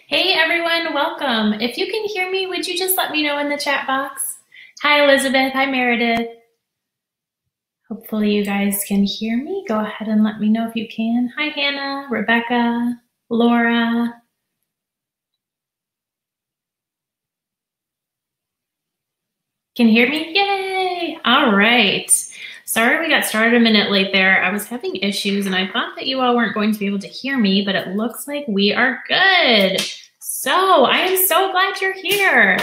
Hey everyone, welcome. If you can hear me, would you just let me know in the chat box? Hi Elizabeth, hi Meredith. Hopefully you guys can hear me. Go ahead and let me know if you can. Hi Hannah, Rebecca, Laura. Can you hear me? Yay! All right. Sorry we got started a minute late there. I was having issues and I thought that you all weren't going to be able to hear me, but it looks like we are good. So I am so glad you're here.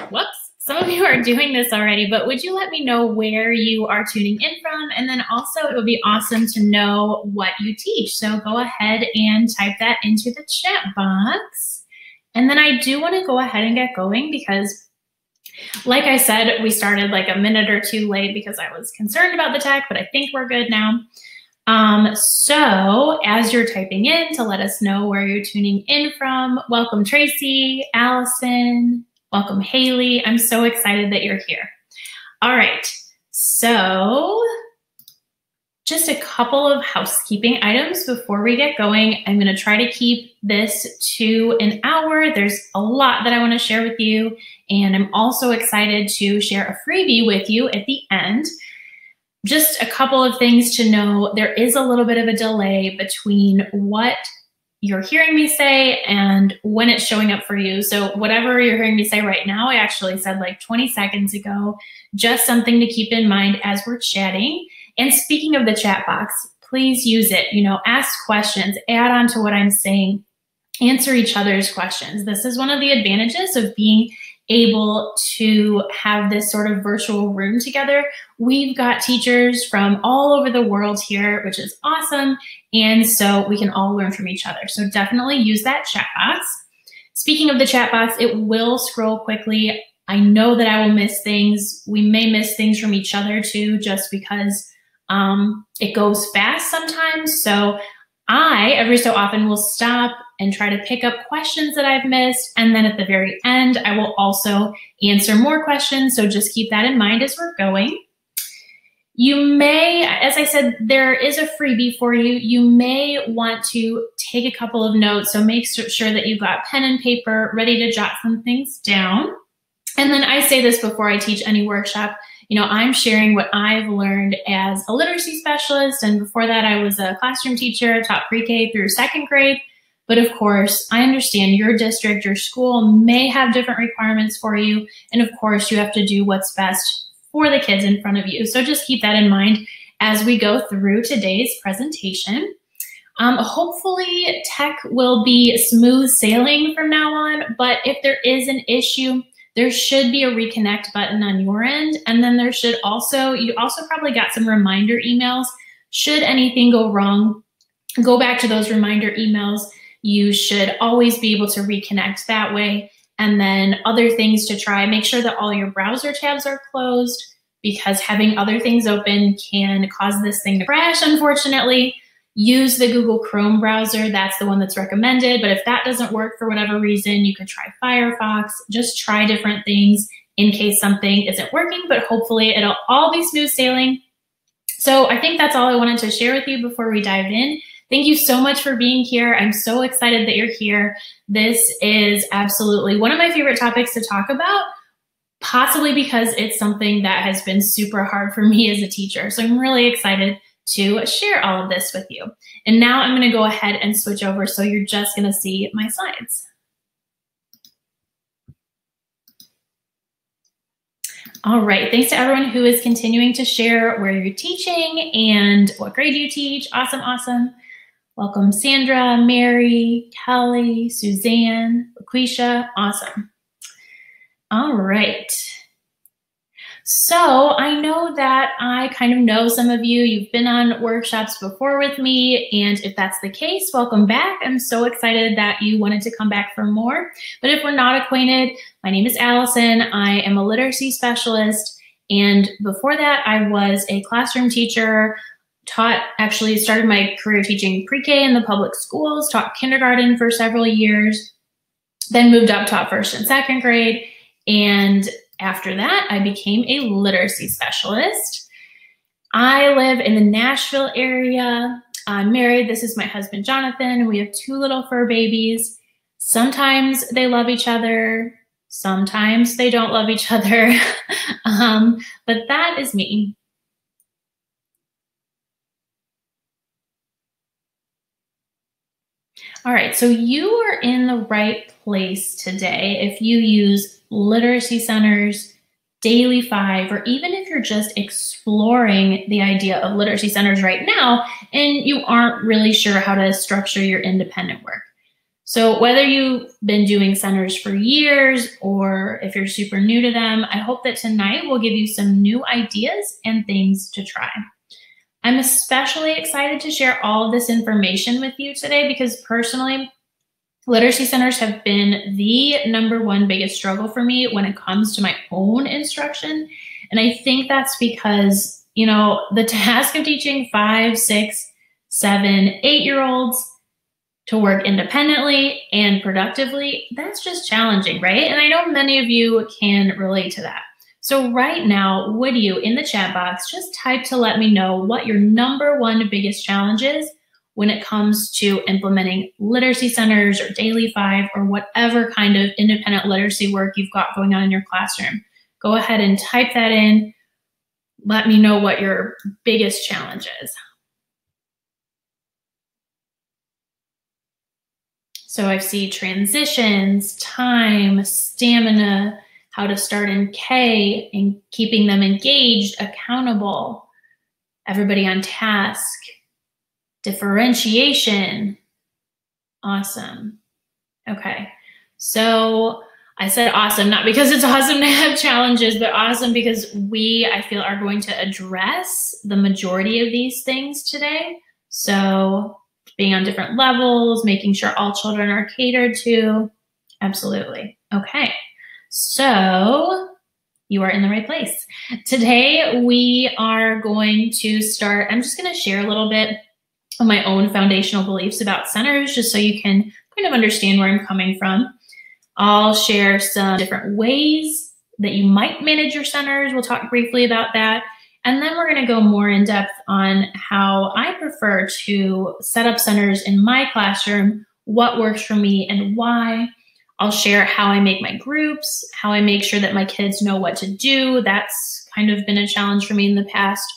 Whoops. Some of you are doing this already, but would you let me know where you are tuning in from? And then also it would be awesome to know what you teach. So go ahead and type that into the chat box. And then I do want to go ahead and get going because, like I said, we started like a minute or two late because I was concerned about the tech, but I think we're good now. So as you're typing in to let us know where you're tuning in from, welcome Tracy, Allison, welcome Haley. I'm so excited that you're here. All right, so just a couple of housekeeping items before we get going. I'm going to try to keep this to an hour. There's a lot that I want to share with you, and I'm also excited to share a freebie with you at the end. Just a couple of things to know. There is a little bit of a delay between what you're hearing me say and when it's showing up for you. So whatever you're hearing me say right now, I actually said like 20 seconds ago, just something to keep in mind as we're chatting. And speaking of the chat box, please use it, ask questions, add on to what I'm saying, answer each other's questions. This is one of the advantages of being able to have this sort of virtual room together. We've got teachers from all over the world here, which is awesome. And so we can all learn from each other. So definitely use that chat box. Speaking of the chat box, it will scroll quickly. I know that I will miss things. We may miss things from each other too, just because it goes fast sometimes. So I, every so often, will stop and try to pick up questions that I've missed. And then at the very end, I will also answer more questions. So just keep that in mind as we're going. You may, as I said, there is a freebie for you. You may want to take a couple of notes. So make sure that you've got pen and paper ready to jot some things down. And then I say this before I teach any workshop. I'm sharing what I've learned as a literacy specialist. And before that, I was a classroom teacher, taught pre-K through second grade. But of course, I understand your district, your school may have different requirements for you. And of course, you have to do what's best for the kids in front of you. So just keep that in mind as we go through today's presentation. Hopefully, tech will be smooth sailing from now on. But if there is an issue, there should be a reconnect button on your end. And then there should also, you also probably got some reminder emails. Should anything go wrong, go back to those reminder emails. You should always be able to reconnect that way. And then other things to try, make sure that all your browser tabs are closed because having other things open can cause this thing to crash, unfortunately. Use the Google Chrome browser. That's the one that's recommended. But if that doesn't work for whatever reason, you could try Firefox. Just try different things in case something isn't working, but hopefully it'll all be smooth sailing. So I think that's all I wanted to share with you before we dive in. Thank you so much for being here. I'm so excited that you're here. This is absolutely one of my favorite topics to talk about, possibly because it's something that has been super hard for me as a teacher. So I'm really excited to share all of this with you. And now I'm going to go ahead and switch over so you're just going to see my slides. All right, thanks to everyone who is continuing to share where you're teaching and what grade you teach. Awesome, awesome. Welcome Sandra, Mary, Kelly, Suzanne, LaQuisha, awesome. All right. So I know that I kind of know some of you. You've been on workshops before with me, and if that's the case, welcome back. I'm so excited that you wanted to come back for more. But if we're not acquainted, my name is Allison. I am a literacy specialist, and before that, I was a classroom teacher, actually started my career teaching pre-K in the public schools, taught kindergarten for several years, then moved up, taught first and second grade, and after that, I became a literacy specialist. I live in the Nashville area. I'm married. This is my husband, Jonathan, and we have 2 little fur babies. Sometimes they love each other. Sometimes they don't love each other. But that is me. All right, so you are in the right place today if you use literacy centers, Daily Five, or even if you're just exploring the idea of literacy centers right now and you aren't really sure how to structure your independent work. So whether you've been doing centers for years or if you're super new to them, I hope that tonight will give you some new ideas and things to try. I'm especially excited to share all of this information with you today because personally, literacy centers have been the #1 biggest struggle for me when it comes to my own instruction. And I think that's because, the task of teaching 5, 6, 7, 8-year-olds to work independently and productively, that's just challenging, right? And I know many of you can relate to that. So right now, would you, in the chat box, just type to let me know what your #1 biggest challenge is when it comes to implementing literacy centers or Daily Five or whatever kind of independent literacy work you've got going on in your classroom. Go ahead and type that in. Let me know what your biggest challenge is. So I see transitions, time, stamina, how to start in K, and keeping them engaged, accountable, everybody on task, differentiation. Awesome. Okay. So I said awesome, not because it's awesome to have challenges, but awesome because I feel, are going to address the majority of these things today. So being on different levels, making sure all children are catered to. Absolutely. Okay. So you are in the right place. Today we are going to start, I'm just going to share a little bit of my own foundational beliefs about centers just so you can kind of understand where I'm coming from. I'll share some different ways that you might manage your centers. We'll talk briefly about that. And then we're going to go more in depth on how I prefer to set up centers in my classroom, what works for me and why. I'll share how I make my groups, how I make sure that my kids know what to do. That's kind of been a challenge for me in the past.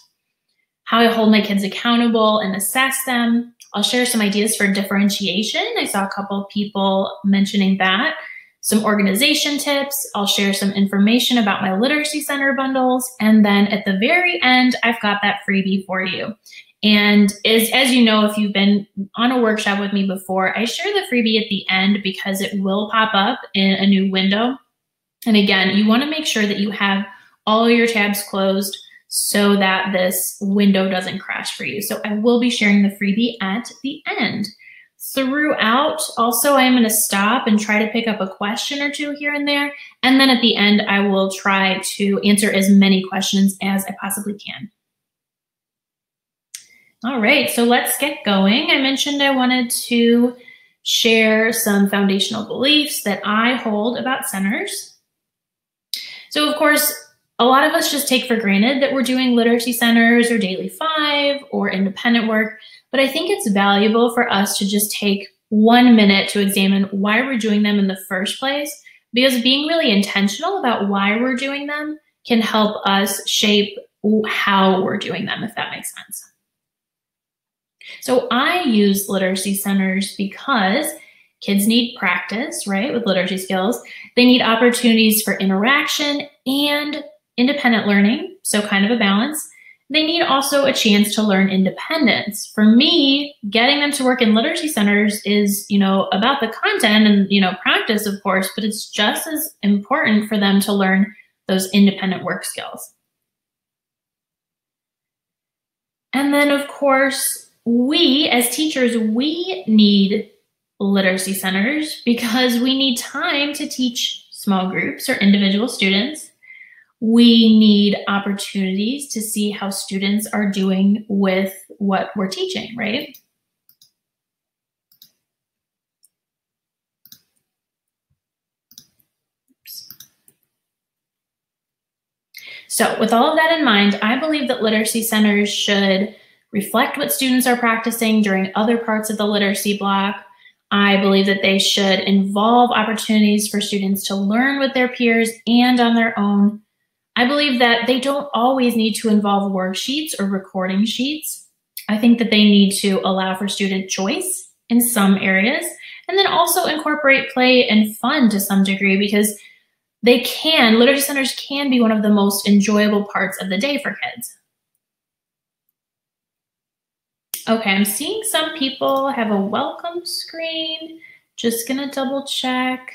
How I hold my kids accountable and assess them. I'll share some ideas for differentiation. I saw a couple of people mentioning that. Some organization tips. I'll share some information about my literacy center bundles. And then at the very end, I've got that freebie for you. And as you know, if you've been on a workshop with me before, I share the freebie at the end because it will pop up in a new window. And again, you want to make sure that you have all your tabs closed so that this window doesn't crash for you. So I will be sharing the freebie at the end. Throughout, also, I'm going to stop and try to pick up a question or two here and there. And then at the end, I will try to answer as many questions as I possibly can. All right, so let's get going. I mentioned I wanted to share some foundational beliefs that I hold about centers. So of course, a lot of us just take for granted that we're doing literacy centers or Daily Five or independent work, but I think it's valuable for us to just take 1 minute to examine why we're doing them in the first place, because being really intentional about why we're doing them can help us shape how we're doing them, if that makes sense. So I use literacy centers because kids need practice, right, with literacy skills. They need opportunities for interaction and independent learning, so kind of a balance. They need also a chance to learn independence. For me, getting them to work in literacy centers is, about the content and, practice, of course, but it's just as important for them to learn those independent work skills. And then, of course, we, as teachers, we need literacy centers because we need time to teach small groups or individual students. We need opportunities to see how students are doing with what we're teaching, right? Oops. So with all of that in mind, I believe that literacy centers should reflect what students are practicing during other parts of the literacy block. I believe that they should involve opportunities for students to learn with their peers and on their own. I believe that they don't always need to involve worksheets or recording sheets. I think that they need to allow for student choice in some areas, and then also incorporate play and fun to some degree, because literacy centers can be one of the most enjoyable parts of the day for kids. Okay, I'm seeing some people have a welcome screen. Just gonna double check.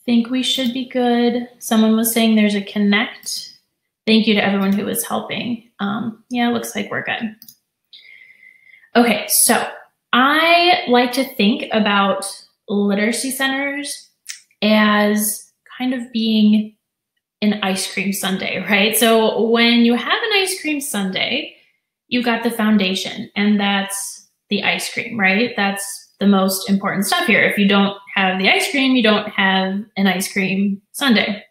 Think we should be good. Someone was saying there's a connect. Thank you to everyone who was helping. Yeah, looks like we're good. Okay, so I like to think about literacy centers as kind of being an ice cream sundae, right? So when you have an ice cream sundae, you got the foundation, and that's the ice cream, right? That's the most important stuff here. If you don't have the ice cream, you don't have an ice cream sundae.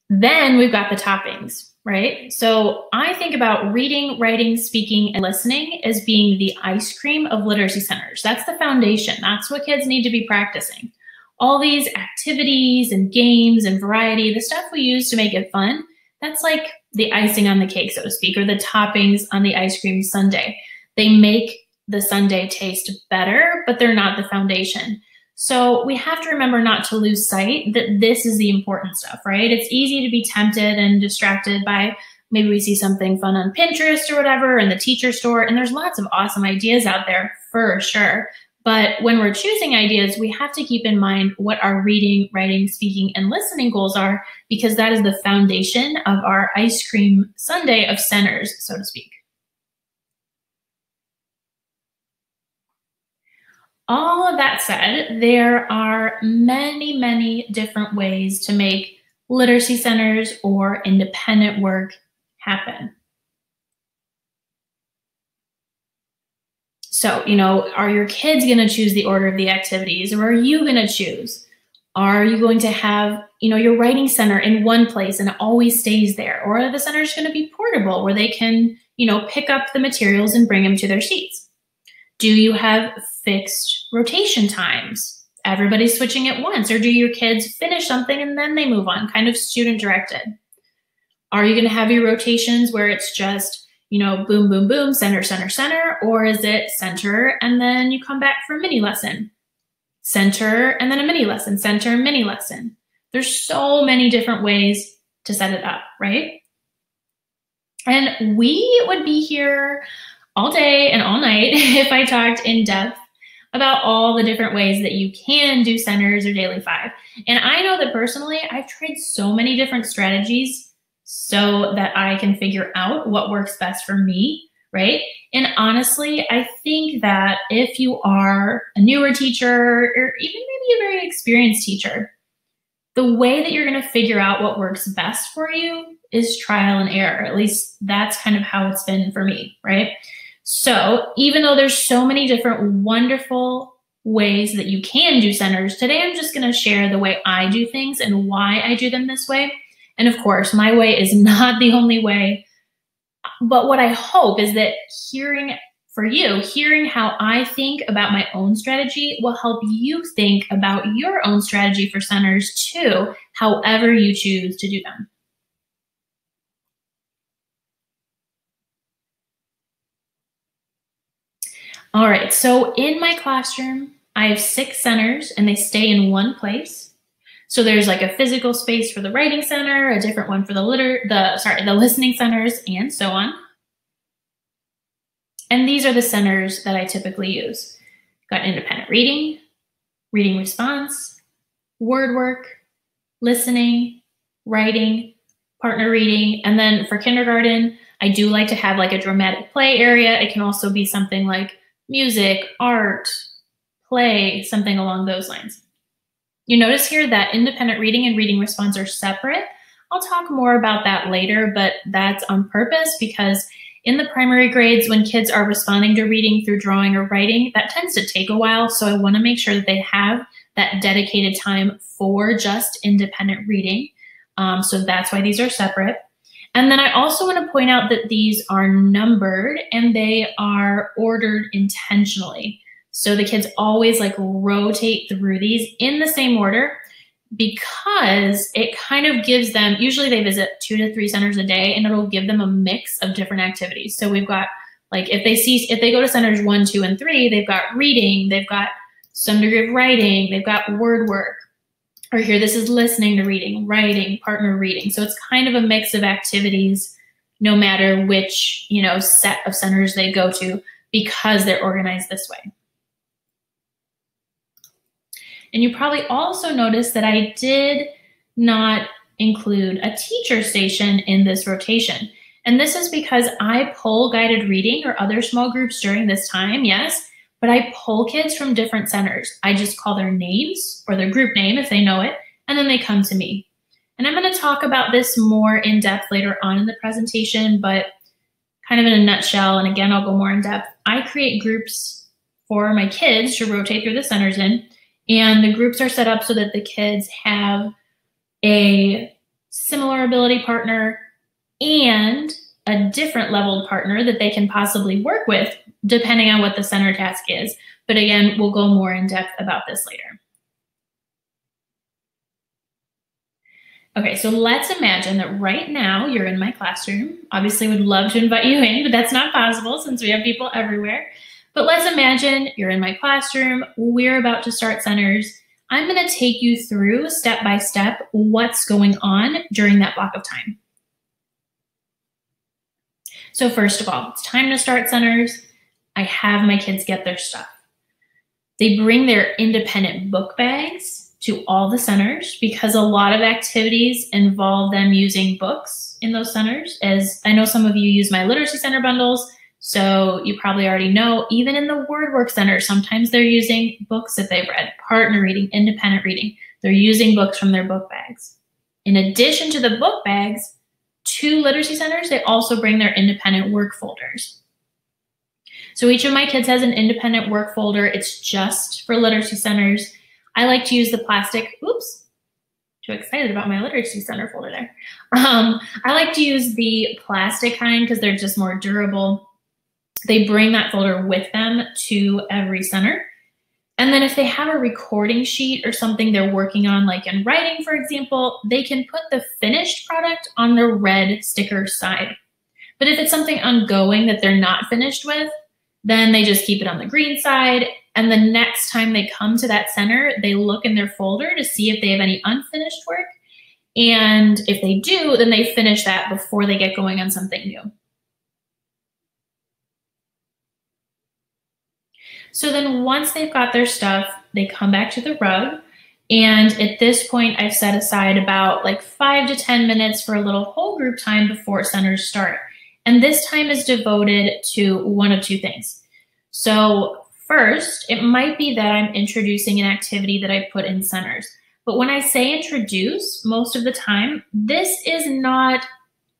Then we've got the toppings, right? So I think about reading, writing, speaking, and listening as being the ice cream of literacy centers. That's the foundation. That's what kids need to be practicing. All these activities and games and variety, the stuff we use to make it fun, that's like the icing on the cake, so to speak, or the toppings on the ice cream sundae. They make the sundae taste better, but they're not the foundation. So we have to remember not to lose sight that this is the important stuff, right? It's easy to be tempted and distracted by maybe we see something fun on Pinterest or whatever in the teacher store, and there's lots of awesome ideas out there for sure. But when we're choosing ideas, we have to keep in mind what our reading, writing, speaking, and listening goals are, because that is the foundation of our ice cream sundae of centers, so to speak. All of that said, there are many, many different ways to make literacy centers or independent work happen. So, are your kids going to choose the order of the activities, or are you going to choose? Are you going to have, your writing center in one place and it always stays there? Or are the centers going to be portable where they can, pick up the materials and bring them to their seats? Do you have fixed rotation times? Everybody's switching at once, or do your kids finish something and then they move on, kind of student directed? Are you going to have your rotations where it's just, boom, boom, boom, center, center, center, or is it center and then you come back for a mini lesson? Center and then a mini lesson, center, mini lesson. There's so many different ways to set it up, right? And we would be here all day and all night if I talked in depth about all the different ways that you can do centers or daily 5. And I know that personally, I've tried so many different strategies so that I can figure out what works best for me, right? And honestly, I think that if you are a newer teacher or even maybe a very experienced teacher, the way that you're going to figure out what works best for you is trial and error. At least that's kind of how it's been for me, right? So even though there's so many different wonderful ways that you can do centers, today I'm just going to share the way I do things and why I do them this way. And of course, my way is not the only way. But what I hope is that hearing how I think about my own strategy will help you think about your own strategy for centers too, however you choose to do them. All right, so in my classroom, I have 6 centers and they stay in one place. So there's like a physical space for the writing center, a different one for the listening centers, and so on. And these are the centers that I typically use. Got independent reading, reading response, word work, listening, writing, partner reading, and then for kindergarten, I do like to have like a dramatic play area. It can also be something like music, art, play, something along those lines. You notice here that independent reading and reading response are separate. I'll talk more about that later, but that's on purpose because in the primary grades, when kids are responding to reading through drawing or writing, that tends to take a while. So I want to make sure that they have that dedicated time for just independent reading. So that's why these are separate. And then I also want to point out that these are numbered and they are ordered intentionally. So the kids always like rotate through these in the same order because it kind of gives them, usually they visit 2 to 3 centers a day, and it'll give them a mix of different activities. So we've got like, if they go to centers 1, 2, and 3, they've got reading, they've got some degree of writing, they've got word work, or here, this is listening to reading, writing, partner reading. So it's kind of a mix of activities no matter which, set of centers they go to because they're organized this way. And you probably also noticed that I did not include a teacher station in this rotation. And this is because I pull guided reading or other small groups during this time, yes, but I pull kids from different centers. I just call their names or their group name if they know it, and then they come to me. And I'm going to talk about this more in depth later on in the presentation, but kind of in a nutshell, and again, I'll go more in depth. I create groups for my kids to rotate through the centers in, and the groups are set up so that the kids have a similar ability partner and a different leveled partner that they can possibly work with depending on what the center task is. But again, we'll go more in depth about this later. Okay, so let's imagine that right now you're in my classroom. Obviously, would love to invite you in, but that's not possible since we have people everywhere. But let's imagine you're in my classroom. We're about to start centers. I'm going to take you through step by step what's going on during that block of time. So first of all, it's time to start centers. I have my kids get their stuff. They bring their independent book bags to all the centers because a lot of activities involve them using books in those centers. As I know some of you use my Literacy Center bundles, so you probably already know, even in the Word Work Center, sometimes they're using books that they've read, partner reading, independent reading. They're using books from their book bags. In addition to the book bags, to literacy centers, they also bring their independent work folders. So each of my kids has an independent work folder. It's just for literacy centers. I like to use the plastic, oops, too excited about my literacy center folder there. I like to use the plastic kind because they're just more durable. They bring that folder with them to every center. And then if they have a recording sheet or something they're working on, like in writing, for example, they can put the finished product on the red sticker side. But if it's something ongoing that they're not finished with, then they just keep it on the green side. And the next time they come to that center, they look in their folder to see if they have any unfinished work. And if they do, then they finish that before they get going on something new. So then once they've got their stuff, they come back to the rug. And at this point, I've set aside about like 5 to 10 minutes for a little whole group time before centers start. And this time is devoted to one of two things. So first, it might be that I'm introducing an activity that I put in centers. But when I say introduce, most of the time, this is not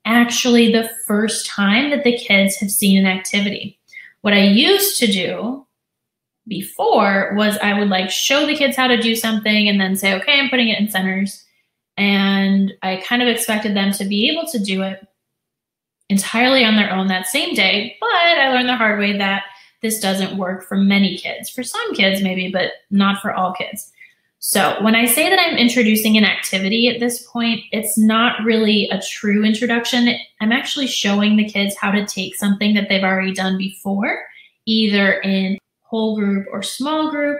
actually the first time that the kids have seen an activity. What I used to do before was I would like show the kids how to do something and then say, okay, I'm putting it in centers. And I kind of expected them to be able to do it entirely on their own that same day. But I learned the hard way that this doesn't work for many kids. For some kids maybe, but not for all kids. So when I say that I'm introducing an activity at this point, it's not really a true introduction. I'm actually showing the kids how to take something that they've already done before, either in whole group or small group,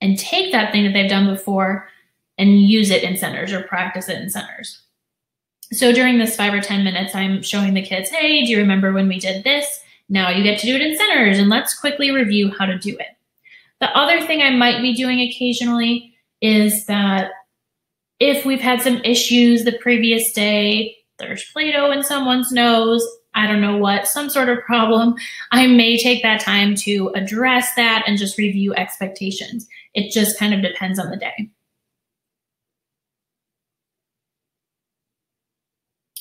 and take that thing that they've done before and use it in centers or practice it in centers. So during this 5 or 10 minutes, I'm showing the kids, hey, do you remember when we did this? Now you get to do it in centers, and let's quickly review how to do it. The other thing I might be doing occasionally is that if we've had some issues the previous day, there's Play-Doh in someone's nose, I don't know what, some sort of problem, I may take that time to address that and just review expectations. It just kind of depends on the day.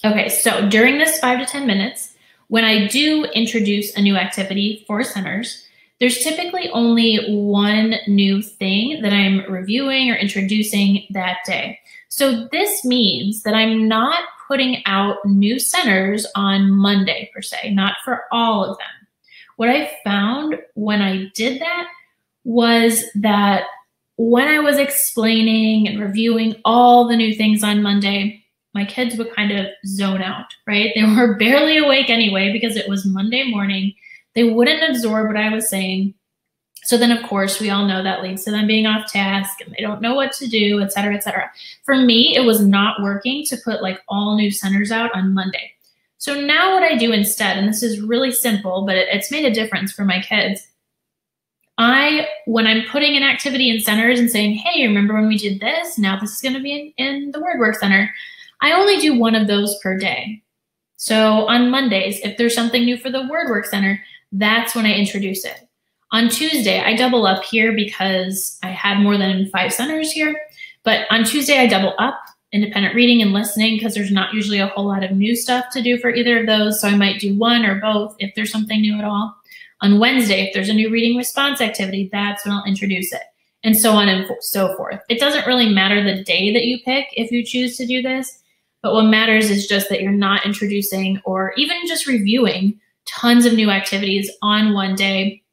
Okay, so during this 5 to 10 minutes, when I do introduce a new activity for centers, there's typically only one new thing that I'm reviewing or introducing that day. So this means that I'm not putting out new centers on Monday per se, not for all of them. What I found when I did that was that when I was explaining and reviewing all the new things on Monday, my kids would kind of zone out, right? They were barely awake anyway because it was Monday morning. They wouldn't absorb what I was saying. So then, of course, we all know that leads to them being off task and they don't know what to do, et cetera, et cetera. For me, it was not working to put like all new centers out on Monday. So now what I do instead, and this is really simple, but it's made a difference for my kids. When I'm putting an activity in centers and saying, hey, remember when we did this? Now this is going to be in the WordWork Center. I only do one of those per day. So on Mondays, if there's something new for the WordWork Center, that's when I introduce it. On Tuesday, I double up here because I had more than 5 centers here. But on Tuesday, I double up independent reading and listening because there's not usually a whole lot of new stuff to do for either of those. So I might do one or both if there's something new at all. On Wednesday, if there's a new reading response activity, that's when I'll introduce it, and so on and so forth. It doesn't really matter the day that you pick if you choose to do this, but what matters is just that you're not introducing or even just reviewing tons of new activities on one day,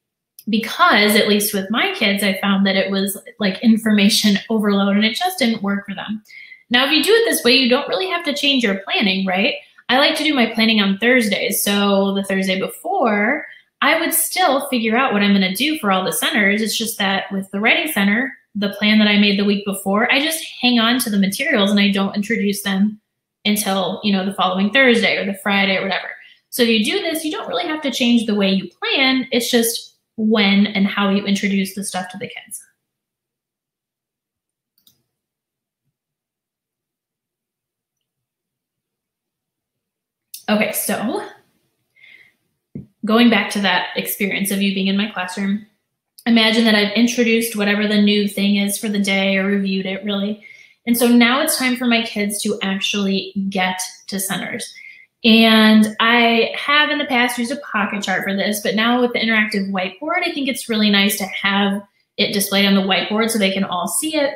because at least with my kids, I found that it was like information overload and it just didn't work for them. Now, if you do it this way, you don't really have to change your planning, right? I like to do my planning on Thursdays. So the Thursday before, I would still figure out what I'm going to do for all the centers. It's just that with the Writing Center, the plan that I made the week before, I just hang on to the materials and I don't introduce them until, the following Thursday or the Friday or whatever. So if you do this, you don't really have to change the way you plan. It's just when and how you introduce the stuff to the kids. Okay, so going back to that experience of you being in my classroom, imagine that I've introduced whatever the new thing is for the day or reviewed it really. And so now it's time for my kids to actually get to centers. And I have in the past used a pocket chart for this, but now with the interactive whiteboard, I think it's really nice to have it displayed on the whiteboard so they can all see it.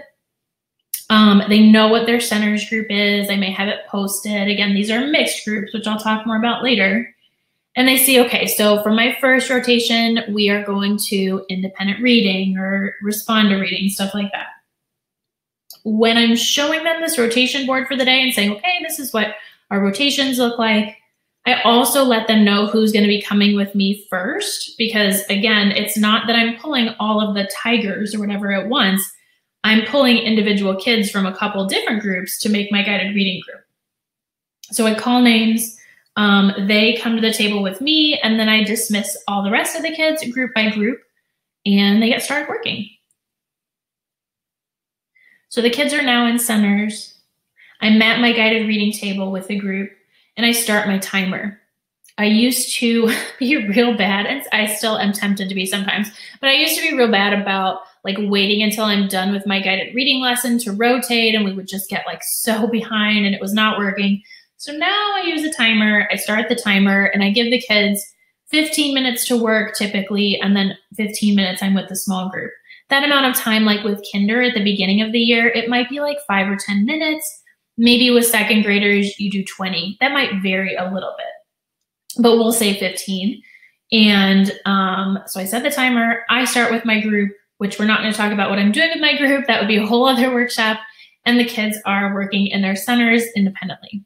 They know what their centers group is. I may have it posted. Again, these are mixed groups, which I'll talk more about later. And they see, okay, so for my first rotation, we are going to independent reading or respond to reading, stuff like that. When I'm showing them this rotation board for the day and saying, okay, this is what our rotations look like, I also let them know who's going to be coming with me first, because again, it's not that I'm pulling all of the tigers or whatever at once. I'm pulling individual kids from a couple different groups to make my guided reading group. So I call names. They come to the table with me, and then I dismiss all the rest of the kids group by group, and they get started working. So the kids are now in centers. I'm at my guided reading table with the group, and I start my timer. I used to be real bad, and I still am tempted to be sometimes, but I used to be real bad about like waiting until I'm done with my guided reading lesson to rotate, and we would just get like so behind and it was not working. So now I use a timer, I start the timer, and I give the kids 15 minutes to work typically, and then 15 minutes I'm with the small group. That amount of time, like with kinder at the beginning of the year, it might be like 5 or 10 minutes. Maybe with second graders, you do 20. That might vary a little bit, but we'll say 15. And so I set the timer, I start with my group, which we're not going to talk about what I'm doing with my group. That would be a whole other workshop. And the kids are working in their centers independently.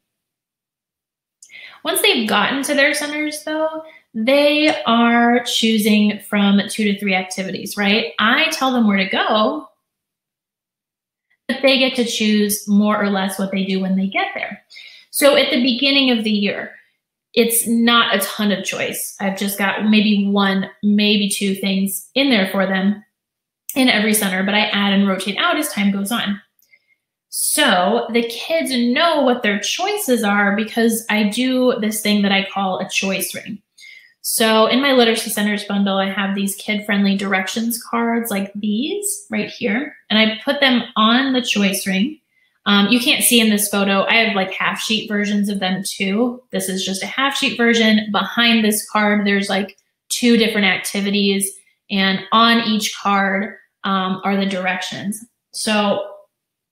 Once they've gotten to their centers, though, they are choosing from 2 to 3 activities, right? I tell them where to go, but they get to choose more or less what they do when they get there. So at the beginning of the year, it's not a ton of choice. I've just got maybe 1, maybe 2 things in there for them in every center, but I add and rotate out as time goes on. So the kids know what their choices are because I do this thing that I call a choice ring. So in my Literacy Centers bundle, I have these kid-friendly directions cards like these right here, and I put them on the choice ring. You can't see in this photo, I have like half sheet versions of them too. This is just a half sheet version. Behind this card, there's like 2 different activities, and on each card are the directions. So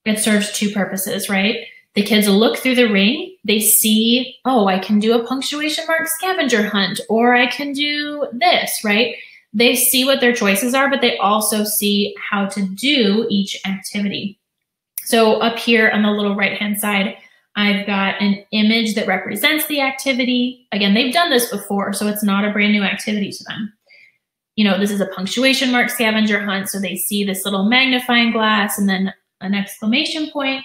it serves 2 purposes, right? The kids look through the ring, they see, oh, I can do a punctuation mark scavenger hunt, or I can do this, right? They see what their choices are, but they also see how to do each activity. So up here on the little right-hand side, I've got an image that represents the activity. Again, they've done this before, so it's not a brand new activity to them. You know, this is a punctuation mark scavenger hunt, so they see this little magnifying glass and then an exclamation point.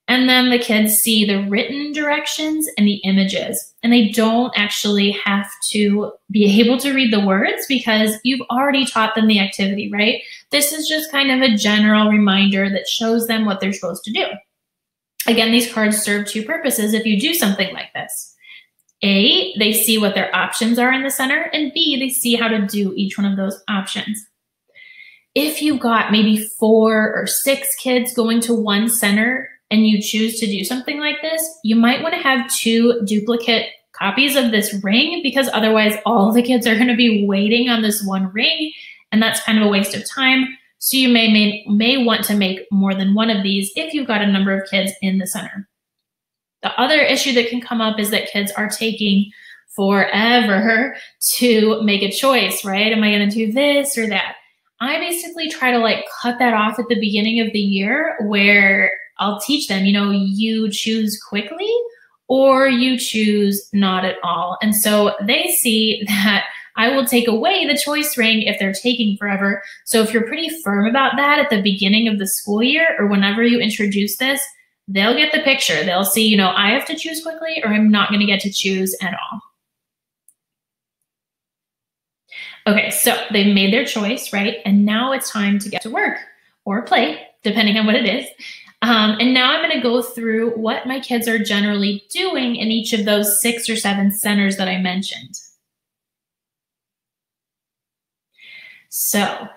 And then the kids see the written directions and the images. And they don't actually have to be able to read the words because you've already taught them the activity, right? This is just kind of a general reminder that shows them what they're supposed to do. Again, these cards serve two purposes if you do something like this. A, they see what their options are in the center, and B, they see how to do each one of those options. If you've got maybe 4 or 6 kids going to one center and you choose to do something like this, you might want to have 2 duplicate copies of this ring because otherwise all the kids are going to be waiting on this one ring, and that's kind of a waste of time. So you may want to make more than one of these if you've got a number of kids in the center. The other issue that can come up is that kids are taking forever to make a choice, right? Am I going to do this or that? I basically try to like cut that off at the beginning of the year where I'll teach them, you know, you choose quickly or you choose not at all. And so they see that I will take away the choice ring if they're taking forever. So if you're pretty firm about that at the beginning of the school year or whenever you introduce this, they'll get the picture. They'll see, you know, I have to choose quickly or I'm not going to get to choose at all. Okay, so they've made their choice, right? And now it's time to get to work or play, depending on what it is. And now I'm going to go through what my kids are generally doing in each of those 6 or 7 centers that I mentioned. So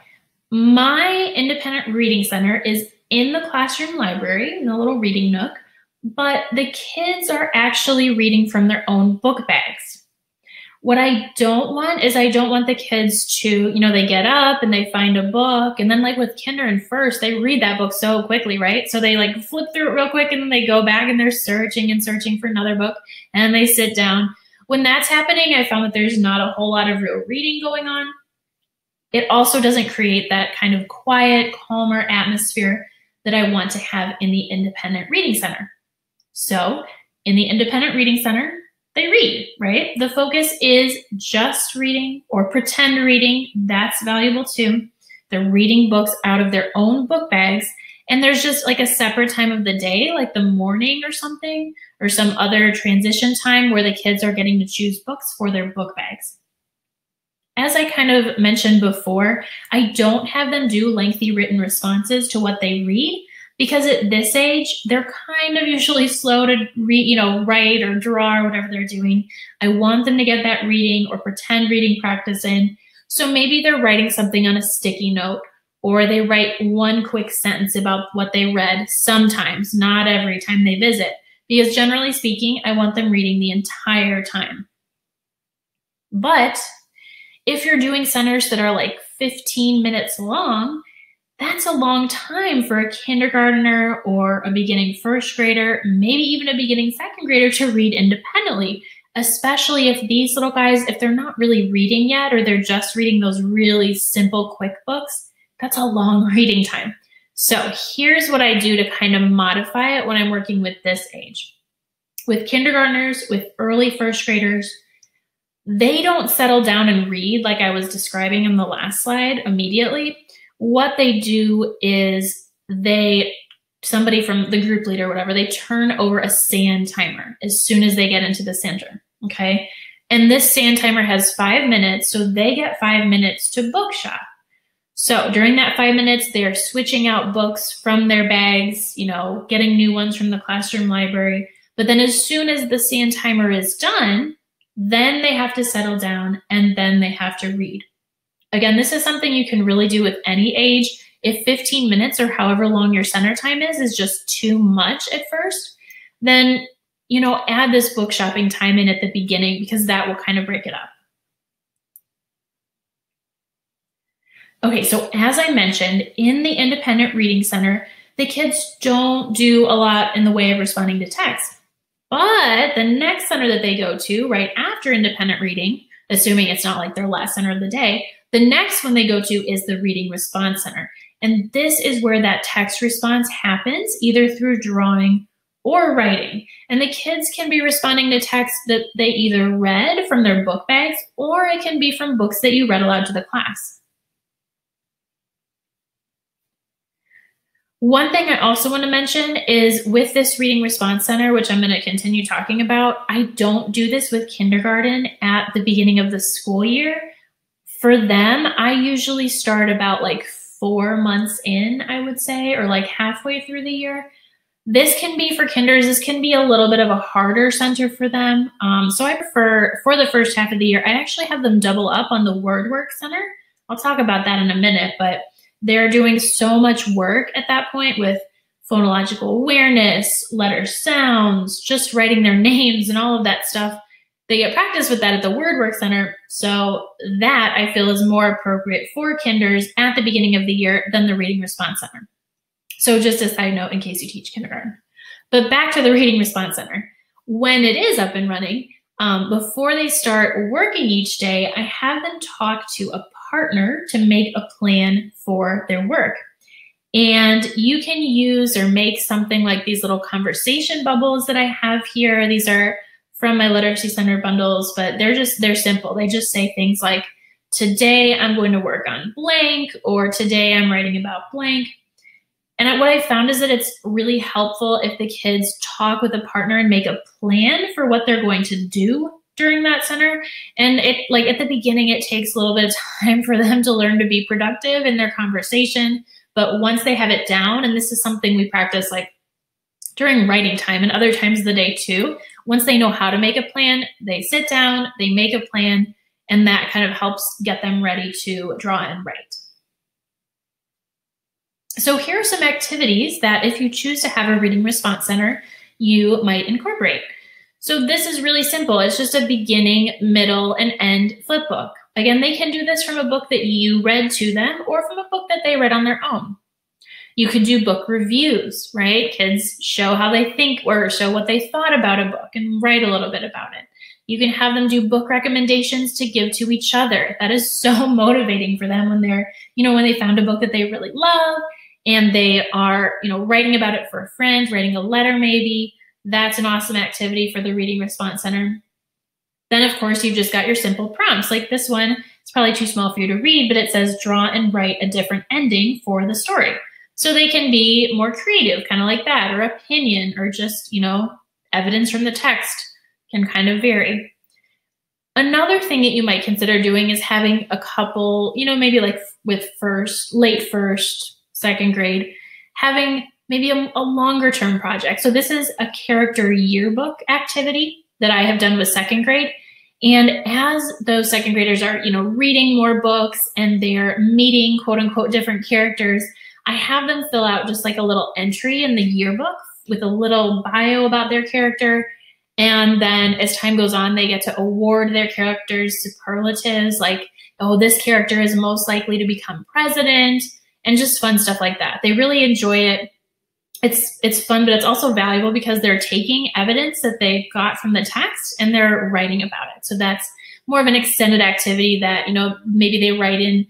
my independent reading center is in the classroom library, in the little reading nook, but the kids are actually reading from their own book bags. What I don't want is I don't want the kids to, you know, they get up and they find a book, and then like with kinder and first, they read that book so quickly, right? So they like flip through it real quick and then they go back and they're searching and searching for another book and they sit down. When that's happening, I found that there's not a whole lot of real reading going on. It also doesn't create that kind of quiet, calmer atmosphere that I want to have in the independent reading center. So in the independent reading center, they read, right? The focus is just reading or pretend reading. That's valuable too. They're reading books out of their own book bags. And there's just like a separate time of the day, like the morning or something, or some other transition time where the kids are getting to choose books for their book bags. As I kind of mentioned before, I don't have them do lengthy written responses to what they read because at this age, they're kind of usually slow to read, you know, write or draw or whatever they're doing. I want them to get that reading or pretend reading practice in. So maybe they're writing something on a sticky note or they write one quick sentence about what they read sometimes, not every time they visit, because generally speaking, I want them reading the entire time. But if you're doing centers that are like 15 minutes long, that's a long time for a kindergartner or a beginning first grader, maybe even a beginning second grader to read independently, especially if these little guys, if they're not really reading yet or they're just reading those really simple, quick books, that's a long reading time. So here's what I do to kind of modify it when I'm working with this age. With kindergartners, with early first graders, they don't settle down and read like I was describing in the last slide immediately. What they do is somebody from the group leader or whatever, they turn over a sand timer as soon as they get into the center, okay? And this sand timer has 5 minutes, so they get 5 minutes to bookshop. So during that 5 minutes, they're switching out books from their bags, you know, getting new ones from the classroom library. But then as soon as the sand timer is done, then they have to settle down and then they have to read. Again, this is something you can really do with any age. If 15 minutes or however long your center time is just too much at first, then, you know, add this book shopping time in at the beginning because that will kind of break it up. Okay, so as I mentioned, in the independent reading center, the kids don't do a lot in the way of responding to text. But the next center that they go to right after independent reading, assuming it's not like their last center of the day, The next one they go to is the Reading Response Center. And this is where that text response happens, either through drawing or writing. And the kids can be responding to text that they either read from their book bags, or it can be from books that you read aloud to the class. One thing I also want to mention is with this Reading Response Center, which I'm going to continue talking about, I don't do this with kindergarten at the beginning of the school year. For them, I usually start about like 4 months in, I would say, or like halfway through the year. This can be for kinders. This can be a little bit of a harder center for them. So I prefer, for the first half of the year, I actually have them double up on the WordWork Center. I'll talk about that in a minute, but they're doing so much work at that point with phonological awareness, letter sounds, just writing their names and all of that stuff. They get practice with that at the WordWork Center. So that I feel is more appropriate for kinders at the beginning of the year than the Reading Response Center. So just a side note in case you teach kindergarten. But back to the Reading Response Center. When it is up and running, before they start working each day, I have them talk to a partner to make a plan for their work. And you can use or make something like these little conversation bubbles that I have here. These are from my Literacy Center bundles, but they're simple. They just say things like, today I'm going to work on blank, or today I'm writing about blank. And what I found is that it's really helpful if the kids talk with a partner and make a plan for what they're going to do during that center. And like at the beginning, it takes a little bit of time for them to learn to be productive in their conversation. But once they have it down, and this is something we practice like during writing time and other times of the day too, once they know how to make a plan, they sit down, they make a plan, and that kind of helps get them ready to draw and write. So here are some activities that if you choose to have a Reading Response Center, you might incorporate. So this is really simple. It's just a beginning, middle, and end flip book. Again, they can do this from a book that you read to them or from a book that they read on their own. You could do book reviews, right? Kids show how they think or show what they thought about a book and write a little bit about it. You can have them do book recommendations to give to each other. That is so motivating for them when they're, when they found a book that they really love and they are, writing about it for a friend, writing a letter maybe. That's an awesome activity for the Reading Response Center. Then, of course, you've just got your simple prompts. Like this one, it's probably too small for you to read, but it says draw and write a different ending for the story. So they can be more creative, kind of like that, or opinion, or just, evidence from the text can kind of vary. Another thing that you might consider doing is having a couple, maybe like with late first, second grade, having maybe a longer term project. So this is a character yearbook activity that I have done with second grade. And as those second graders are, reading more books and they're meeting quote unquote different characters, I have them fill out just like a little entry in the yearbook with a little bio about their character. And then as time goes on, they get to award their characters superlatives like, oh, this character is most likely to become president, and just fun stuff like that. They really enjoy it. It's fun, but it's also valuable because they're taking evidence that they got from the text and they're writing about it. So that's more of an extended activity that, maybe they write in,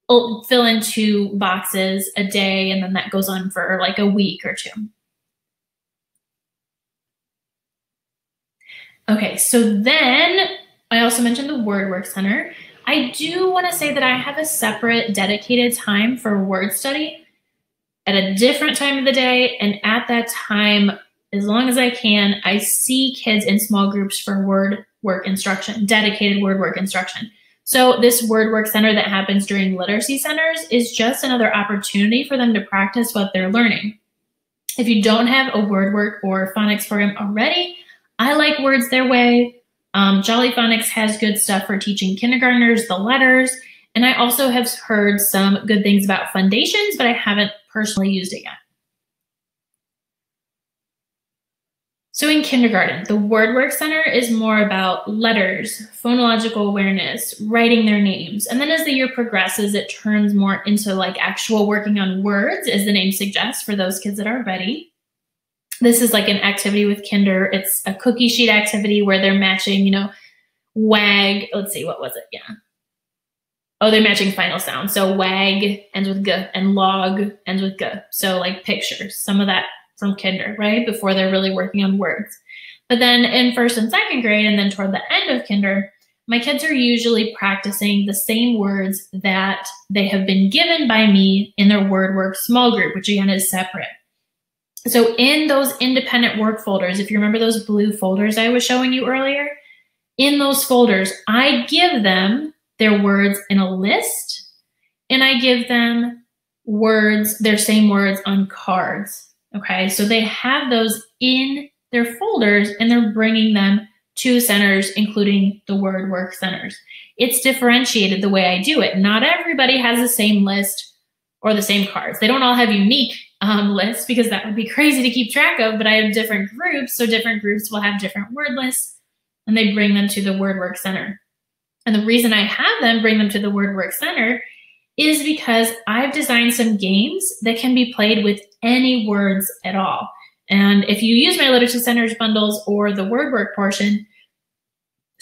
fill in 2 boxes a day, and then that goes on for like a week or 2. Okay, so then I also mentioned the WordWork Center. I do want to say that I have a separate dedicated time for word study at a different time of the day. And at that time, as long as I can, I see kids in small groups for word work instruction, dedicated word work instruction. So this WordWork Center that happens during literacy centers is just another opportunity for them to practice what they're learning. If you don't have a WordWork or phonics program already, I like Words Their Way. Jolly Phonics has good stuff for teaching kindergartners the letters. And I also have heard some good things about Fundations, but I haven't personally used it yet. So in kindergarten, the WordWork Center is more about letters, phonological awareness, writing their names. And then as the year progresses, it turns more into like actual working on words, as the name suggests, for those kids that are ready. This is like an activity with Kinder. It's a cookie sheet activity where they're matching, wag, let's see, what was it? Yeah. Oh, they're matching final sound. So wag ends with g and log ends with g. So like pictures, some of that from kinder, right? Before they're really working on words. But then in first and second grade, and then toward the end of kinder, my kids are usually practicing the same words that they have been given by me in their word work small group, which again is separate. So in those independent work folders, if you remember those blue folders I was showing you earlier, in those folders, I give them their words in a list, and I give them words, their same words on cards. Okay, so they have those in their folders and they're bringing them to centers, including the word work centers. It's differentiated the way I do it. Not everybody has the same list or the same cards. They don't all have unique lists because that would be crazy to keep track of, but I have different groups, so different groups will have different word lists, and they bring them to the word work center. And the reason I have them bring them to the word work center is because I've designed some games that can be played with any words at all. And if you use my Literacy Centers bundles or the word work portion,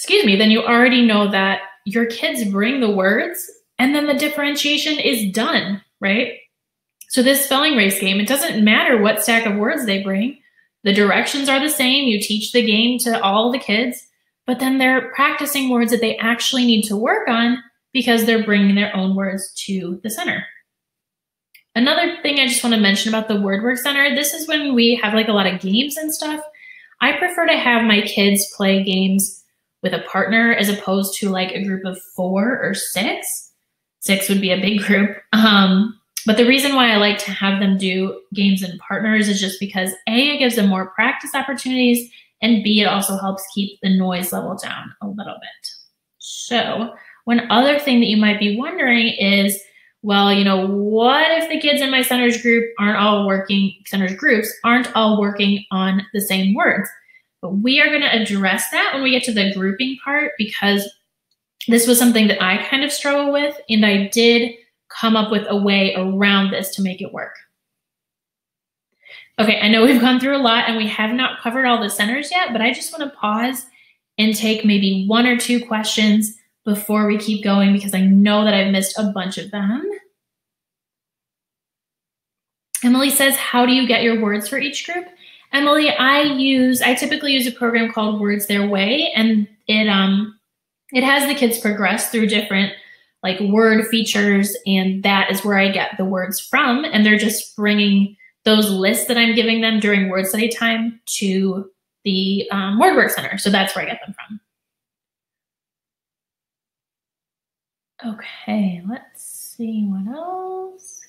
then you already know that your kids bring the words and then the differentiation is done, right? So this spelling race game, it doesn't matter what stack of words they bring. The directions are the same. You teach the game to all the kids, but then they're practicing words that they actually need to work on because they're bringing their own words to the center. Another thing I just want to mention about the Word Work Center, this is when we have like a lot of games and stuff. I prefer to have my kids play games with a partner as opposed to like a group of 4 or 6. 6 would be a big group. But the reason why I like to have them do games in partners is just because A, it gives them more practice opportunities, and B, it also helps keep the noise level down a little bit. So one other thing that you might be wondering is, well, you know, what if the kids in my centers group aren't all working on the same words? But we are going to address that when we get to the grouping part, because this was something that I kind of struggle with, and I did come up with a way around this to make it work. Okay, I know we've gone through a lot and we have not covered all the centers yet, but I just want to pause and take maybe 1 or 2 questions before we keep going, because I know that I've missed a bunch of them. Emily says, how do you get your words for each group? Emily, I typically use a program called Words Their Way, and it has the kids progress through different like word features, and that is where I get the words from, and they're just bringing those lists that I'm giving them during word study time to the Word Work Center. So that's where I get them from. Okay, let's see what else.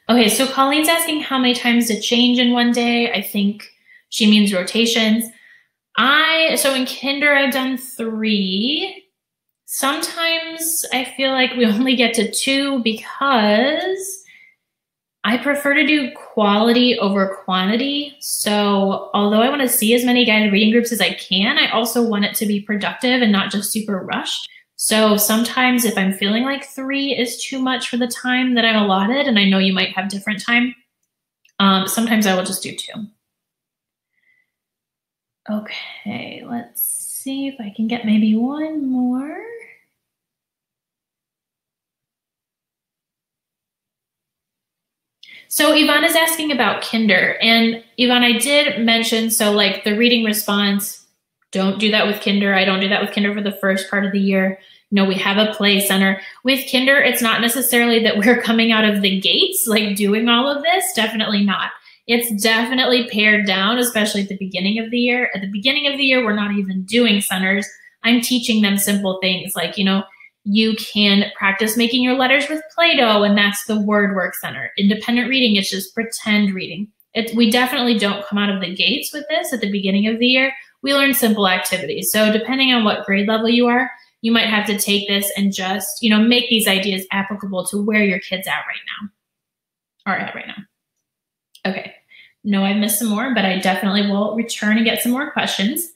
Okay, so Colleen's asking how many times to change in one day. I think she means rotations. So in kinder, I've done 3. Sometimes I feel like we only get to 2 because I prefer to do quality over quantity. So although I want to see as many guided reading groups as I can, I also want it to be productive and not just super rushed. So sometimes if I'm feeling like 3 is too much for the time that I'm allotted, and I know you might have different time, sometimes I will just do 2. Okay, let's see if I can get maybe one more. So Yvonne is asking about kinder, and Yvonne, I did mention, so like the reading response, don't do that with kinder. I don't do that with kinder for the first part of the year. No, we have a play center. With kinder, it's not necessarily that we're coming out of the gates, like doing all of this, definitely not. It's definitely pared down, especially at the beginning of the year. At the beginning of the year, we're not even doing centers. I'm teaching them simple things like, you know, you can practice making your letters with Play-Doh, and that's the Word Work Center. Independent reading, it's just pretend reading. We definitely don't come out of the gates with this at the beginning of the year. We learn simple activities. So depending on what grade level you are, you might have to take this and just, you know, make these ideas applicable to where your kid's at right now. Okay, no, I've missed some more, but I definitely will return and get some more questions.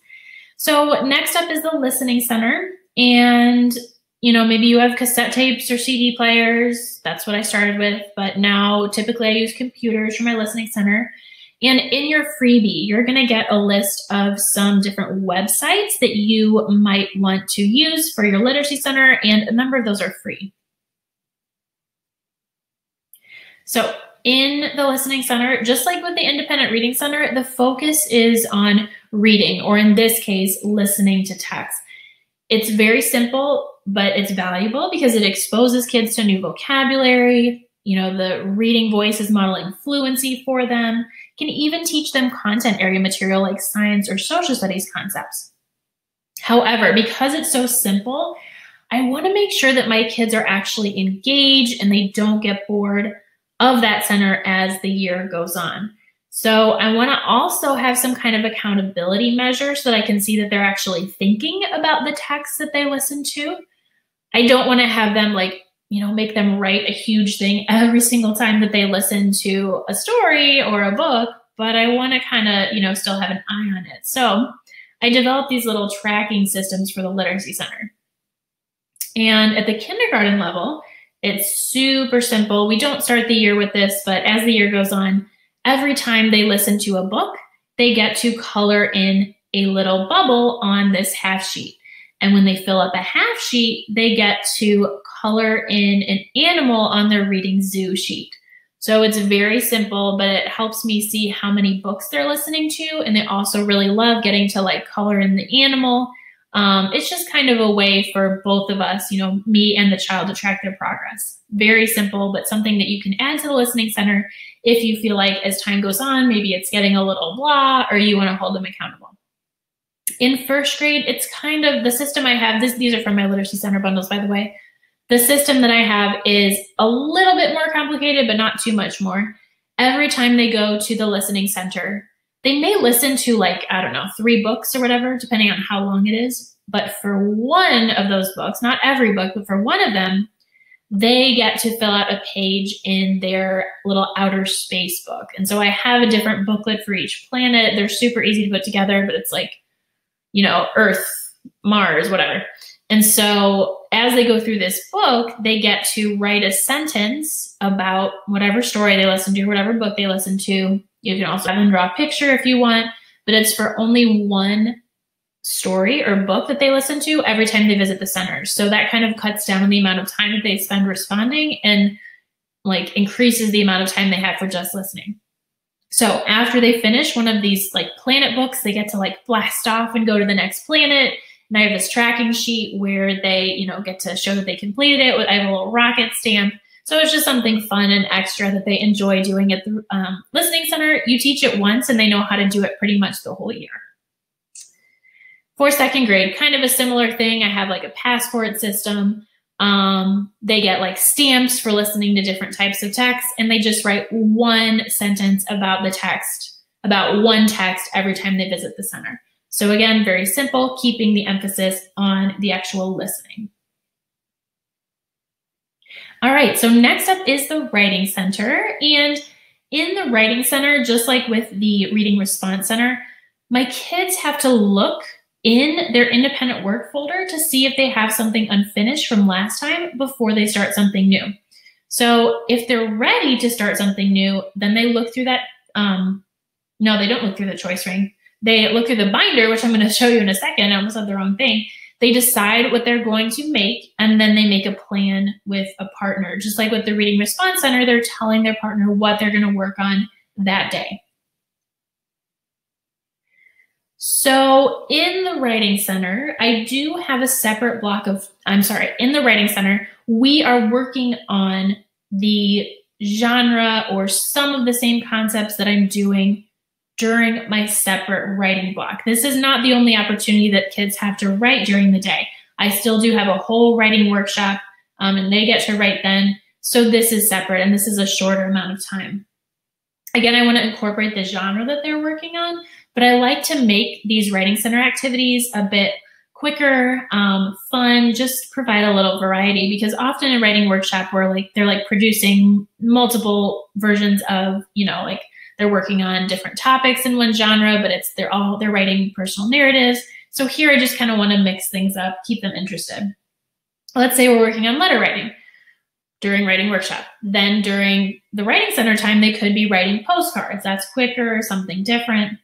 So next up is the Listening Center. And, you know, maybe you have cassette tapes or CD players. That's what I started with. But now typically I use computers for my Listening Center. And in your freebie, you're going to get a list of some different websites that you might want to use for your Literacy Center, and a number of those are free. So in the Listening Center, just like with the Independent Reading Center, the focus is on reading, or in this case, listening to text. It's very simple, but it's valuable because it exposes kids to new vocabulary. You know, the reading voice is modeling fluency for them, can even teach them content area material like science or social studies concepts. However, because it's so simple, I want to make sure that my kids are actually engaged and they don't get bored of that center as the year goes on. So I want to also have some kind of accountability measure so that I can see that they're actually thinking about the text that they listen to. I don't want to have them make them write a huge thing every single time that they listen to a story or a book, but I want to kind of, still have an eye on it. So I developed these little tracking systems for the Literacy Center. And at the kindergarten level, it's super simple. We don't start the year with this, but as the year goes on, every time they listen to a book, they get to color in a little bubble on this half sheet. And when they fill up a half sheet, they get to color in an animal on their reading zoo sheet. So it's very simple, but it helps me see how many books they're listening to. And they also really love getting to color in the animal. It's just kind of a way for both of us, me and the child, to track their progress. Very simple, but something that you can add to the Listening Center if you feel like as time goes on, maybe it's getting a little blah, or you want to hold them accountable. In first grade, it's kind of the system I have. These are from my Literacy Center bundles, by the way. The system that I have is a little bit more complicated, but not too much more. Every time they go to the Listening Center, they may listen to 3 books or whatever, depending on how long it is. But for one of those books, not every book, but for one of them, they get to fill out a page in their little outer space book. And so I have a different booklet for each planet. They're super easy to put together, but it's Earth, Mars, whatever. And so as they go through this book, they get to write a sentence about whatever story they listen to, whatever book they listen to. You can also have them draw a picture if you want, but it's for only one story or book that they listen to every time they visit the center. So that kind of cuts down on the amount of time that they spend responding and increases the amount of time they have for just listening. So after they finish one of these planet books, they get to blast off and go to the next planet. And I have this tracking sheet where they, get to show that they completed it. I have a little rocket stamp. So it's just something fun and extra that they enjoy doing at the Listening Center. You teach it once and they know how to do it pretty much the whole year. For second grade, kind of a similar thing. I have a passport system. They get stamps for listening to different types of text, and they just write one sentence about the text, about one text every time they visit the center. So again, very simple, keeping the emphasis on the actual listening. All right, so next up is the Writing Center. And in the Writing Center, just like with the Reading Response Center, my kids have to look in their independent work folder to see if they have something unfinished from last time before they start something new. So if they're ready to start something new, then they look through that. No, they don't look through the choice ring. They look through the binder, which I'm going to show you in a second. I almost said the wrong thing. They decide what they're going to make, and then they make a plan with a partner. Just like with the Reading Response Center, they're telling their partner what they're going to work on that day. So in the Writing Center, I do have a separate block of, in the Writing Center, we are working on the genre or some of the same concepts that I'm doing during my separate writing block. This is not the only opportunity that kids have to write during the day. I still do have a whole writing workshop and they get to write then. So this is separate and this is a shorter amount of time. Again, I want to incorporate the genre that they're working on, but I like to make these Writing Center activities a bit quicker, fun, just provide a little variety, because often in a writing workshop where they're producing multiple versions of, they're working on different topics in one genre, but they're writing personal narratives. So here I just kind of want to mix things up, keep them interested. Let's say we're working on letter writing during writing workshop. Then during the Writing Center time, they could be writing postcards. That's quicker, something different.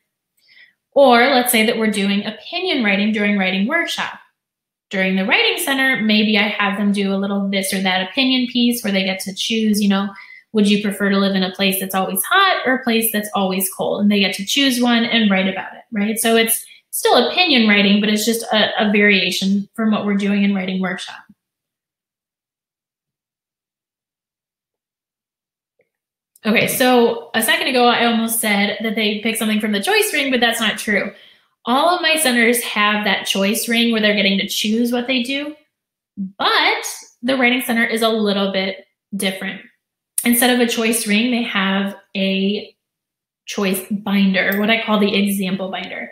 Or let's say that we're doing opinion writing during writing workshop. During the Writing Center, maybe I have them do a little this or that opinion piece where they get to choose, Would you prefer to live in a place that's always hot or a place that's always cold? And they get to choose one and write about it, right? So it's still opinion writing, but it's just a variation from what we're doing in Writing Workshop. Okay, so a second ago, I almost said that they pick something from the choice ring, but that's not true. All of my centers have that choice ring where they're getting to choose what they do, but the Writing Center is a little bit different. Instead of a choice ring, they have a choice binder, what I call the example binder.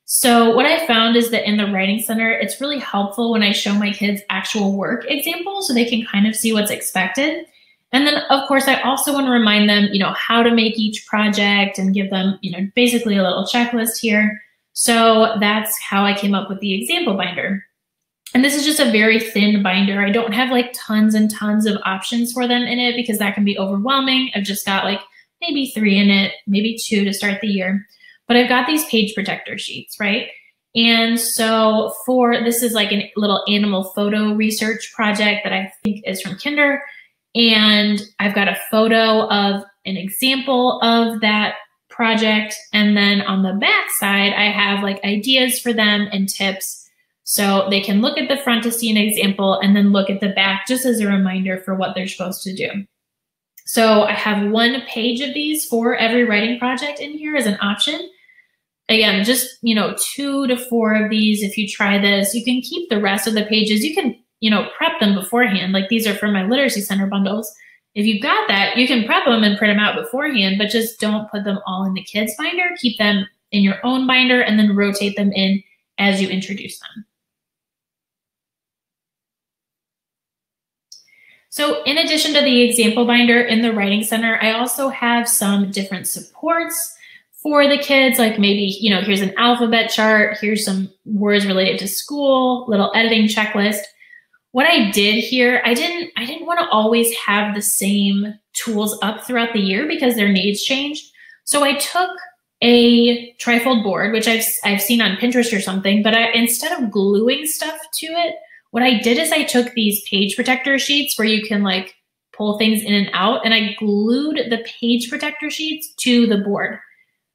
So what I found is that in the Writing Center, it's really helpful when I show my kids actual work examples so they can kind of see what's expected. And then, of course, I also want to remind them, how to make each project and give them, basically a little checklist here. So that's how I came up with the example binder. And this is just a very thin binder. I don't have like tons and tons of options for them in it because that can be overwhelming. I've just got like maybe 3 in it, maybe 2 to start the year. But I've got these page protector sheets, right? And so this is like a little animal photo research project that I think is from Kinder. And I've got a photo of an example of that project. And then on the back side, I have like ideas for them and tips. So they can look at the front to see an example and then look at the back just as a reminder for what they're supposed to do. So I have 1 page of these for every writing project in here as an option. Again, just, 2 to 4 of these. If you try this, you can keep the rest of the pages. You can prep them beforehand. Like these are for my Literacy Center bundles. If you've got that, you can prep them and print them out beforehand, but just don't put them all in the kids binder. Keep them in your own binder and then rotate them in as you introduce them. So in addition to the example binder in the Writing Center, I also have some different supports for the kids, like maybe, here's an alphabet chart, here's some words related to school, little editing checklist. What I did here, I didn't want to always have the same tools up throughout the year because their needs changed. So I took a trifold board, which I've seen on Pinterest or something, but instead of gluing stuff to it, what I did is I took these page protector sheets where you can like pull things in and out, and I glued the page protector sheets to the board.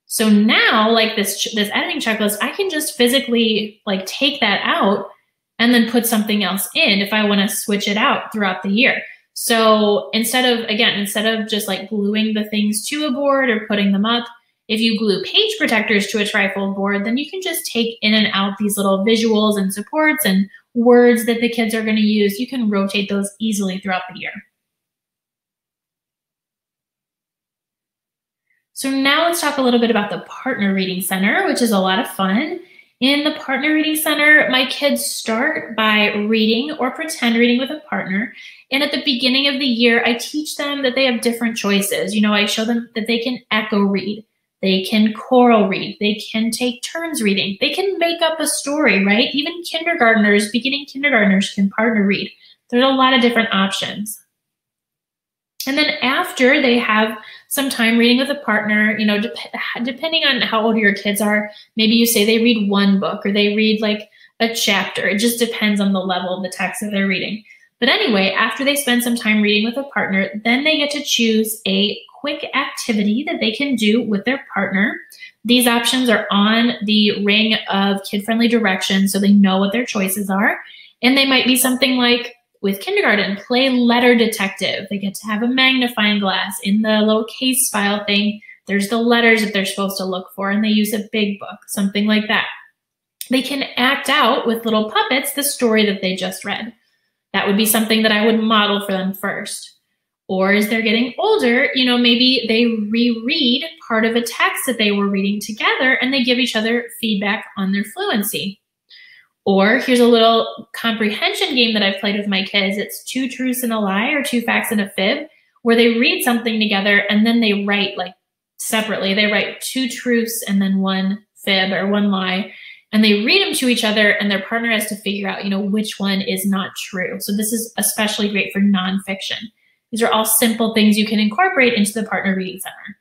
So now, like this editing checklist, I can just physically like take that out and then put something else in if I want to switch it out throughout the year. So instead of just like gluing the things to a board or putting them up, if you glue page protectors to a trifold board, then you can just take in and out these little visuals and supports and words that the kids are going to use. You can rotate those easily throughout the year. So now let's talk a little bit about the Partner Reading Center, which is a lot of fun. In the Partner Reading Center, my kids start by reading or pretend reading with a partner. And at the beginning of the year, I teach them that they have different choices. I show them that they can echo read, they can choral read, they can take turns reading, they can make up a story, right? Even beginning kindergartners can partner read. There's a lot of different options. And then after they have some time reading with a partner, depending on how old your kids are, maybe you say they read 1 book or they read like a chapter. It just depends on the level of the text that they're reading. But anyway, after they spend some time reading with a partner, then they get to choose a quick activity that they can do with their partner. These options are on the ring of kid-friendly directions so they know what their choices are. And they might be something like, with kindergarten, play letter detective. They get to have a magnifying glass. In the little case file thing, there's the letters that they're supposed to look for, and they use a big book, something like that. They can act out with little puppets the story that they just read. That would be something that I would model for them first. Or as they're getting older, maybe they reread part of a text that they were reading together and they give each other feedback on their fluency. Or here's a little comprehension game that I've played with my kids. It's 2 truths and a lie or 2 facts and a fib, where they read something together and then they write like separately. They write 2 truths and then 1 fib or 1 lie, and they read them to each other and their partner has to figure out, which one is not true. So this is especially great for nonfiction. These are all simple things you can incorporate into the Partner Reading Center.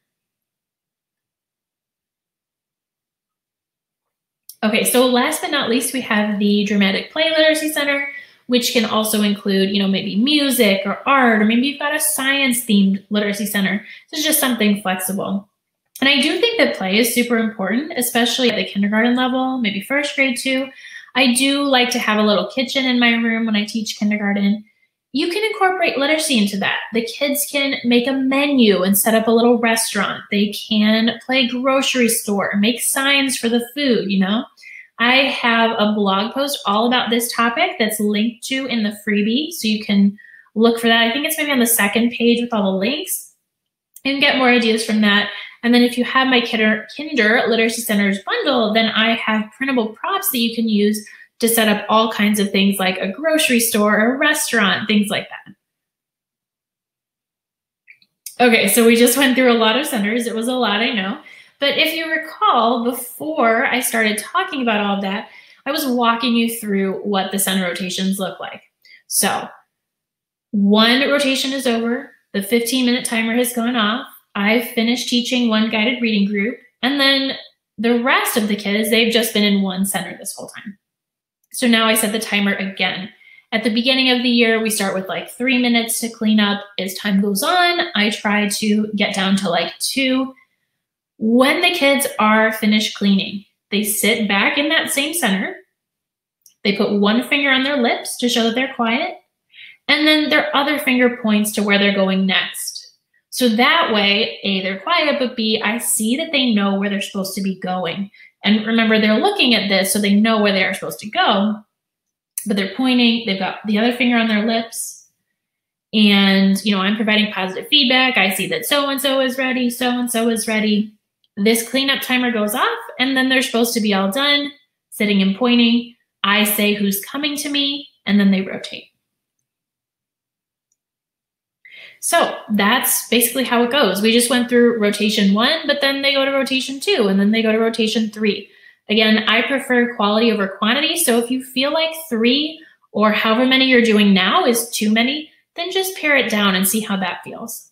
Okay, so last but not least, we have the Dramatic Play Literacy Center, which can also include, maybe music or art, or maybe you've got a science-themed literacy center. This is just something flexible. And I do think that play is super important, especially at the kindergarten level, maybe first grade too. I do like to have a little kitchen in my room when I teach kindergarten. You can incorporate literacy into that. The kids can make a menu and set up a little restaurant. They can play grocery store, make signs for the food, I have a blog post all about this topic that's linked to in the freebie, so you can look for that. I think it's maybe on the second page with all the links, and get more ideas from that. And then if you have my Kinder Literacy Centers bundle, then I have printable props that you can use to set up all kinds of things like a grocery store, a restaurant, things like that. Okay, so we just went through a lot of centers. It was a lot, I know. But if you recall, before I started talking about all of that, I was walking you through what the center rotations look like. So one rotation is over, the 15-minute timer has gone off, I've finished teaching one guided reading group, and then the rest of the kids, they've just been in one center this whole time. So now I set the timer again. At the beginning of the year, we start with like 3 minutes to clean up. As time goes on, I try to get down to like 2. When the kids are finished cleaning, they sit back in that same center. They put one finger on their lips to show that they're quiet, and then their other finger points to where they're going next. So that way, A, they're quiet, but B, I see that they know where they're supposed to be going. And remember, they're looking at this, so they know where they are supposed to go, but they're pointing, they've got the other finger on their lips, and, I'm providing positive feedback. I see that so-and-so is ready, so-and-so is ready. This cleanup timer goes off, and then they're supposed to be all done, sitting and pointing. I say who's coming to me, and then they rotate. So that's basically how it goes. We just went through rotation 1, but then they go to rotation 2, and then they go to rotation 3. Again, I prefer quality over quantity, so if you feel like 3 or however many you're doing now is too many, then just pare it down and see how that feels.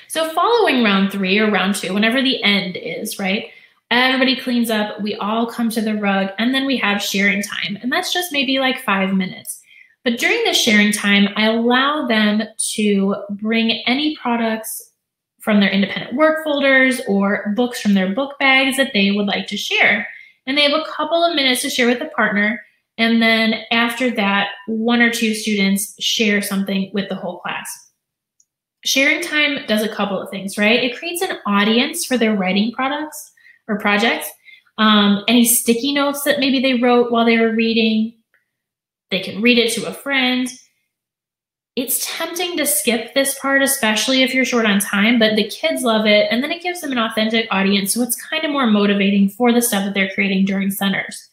So following round 3 or round 2, whenever the end is, right? Everybody cleans up, we all come to the rug, and then we have sharing time. And that's just maybe like 5 minutes. But during the sharing time, I allow them to bring any products from their independent work folders or books from their book bags that they would like to share. And they have a couple of minutes to share with a partner. And then after that, 1 or 2 students share something with the whole class. Sharing time does a couple of things, right? It creates an audience for their writing products or projects. Any sticky notes that maybe they wrote while they were reading, they can read it to a friend. It's tempting to skip this part, especially if you're short on time, but the kids love it, and then it gives them an authentic audience, so it's kind of more motivating for the stuff that they're creating during centers.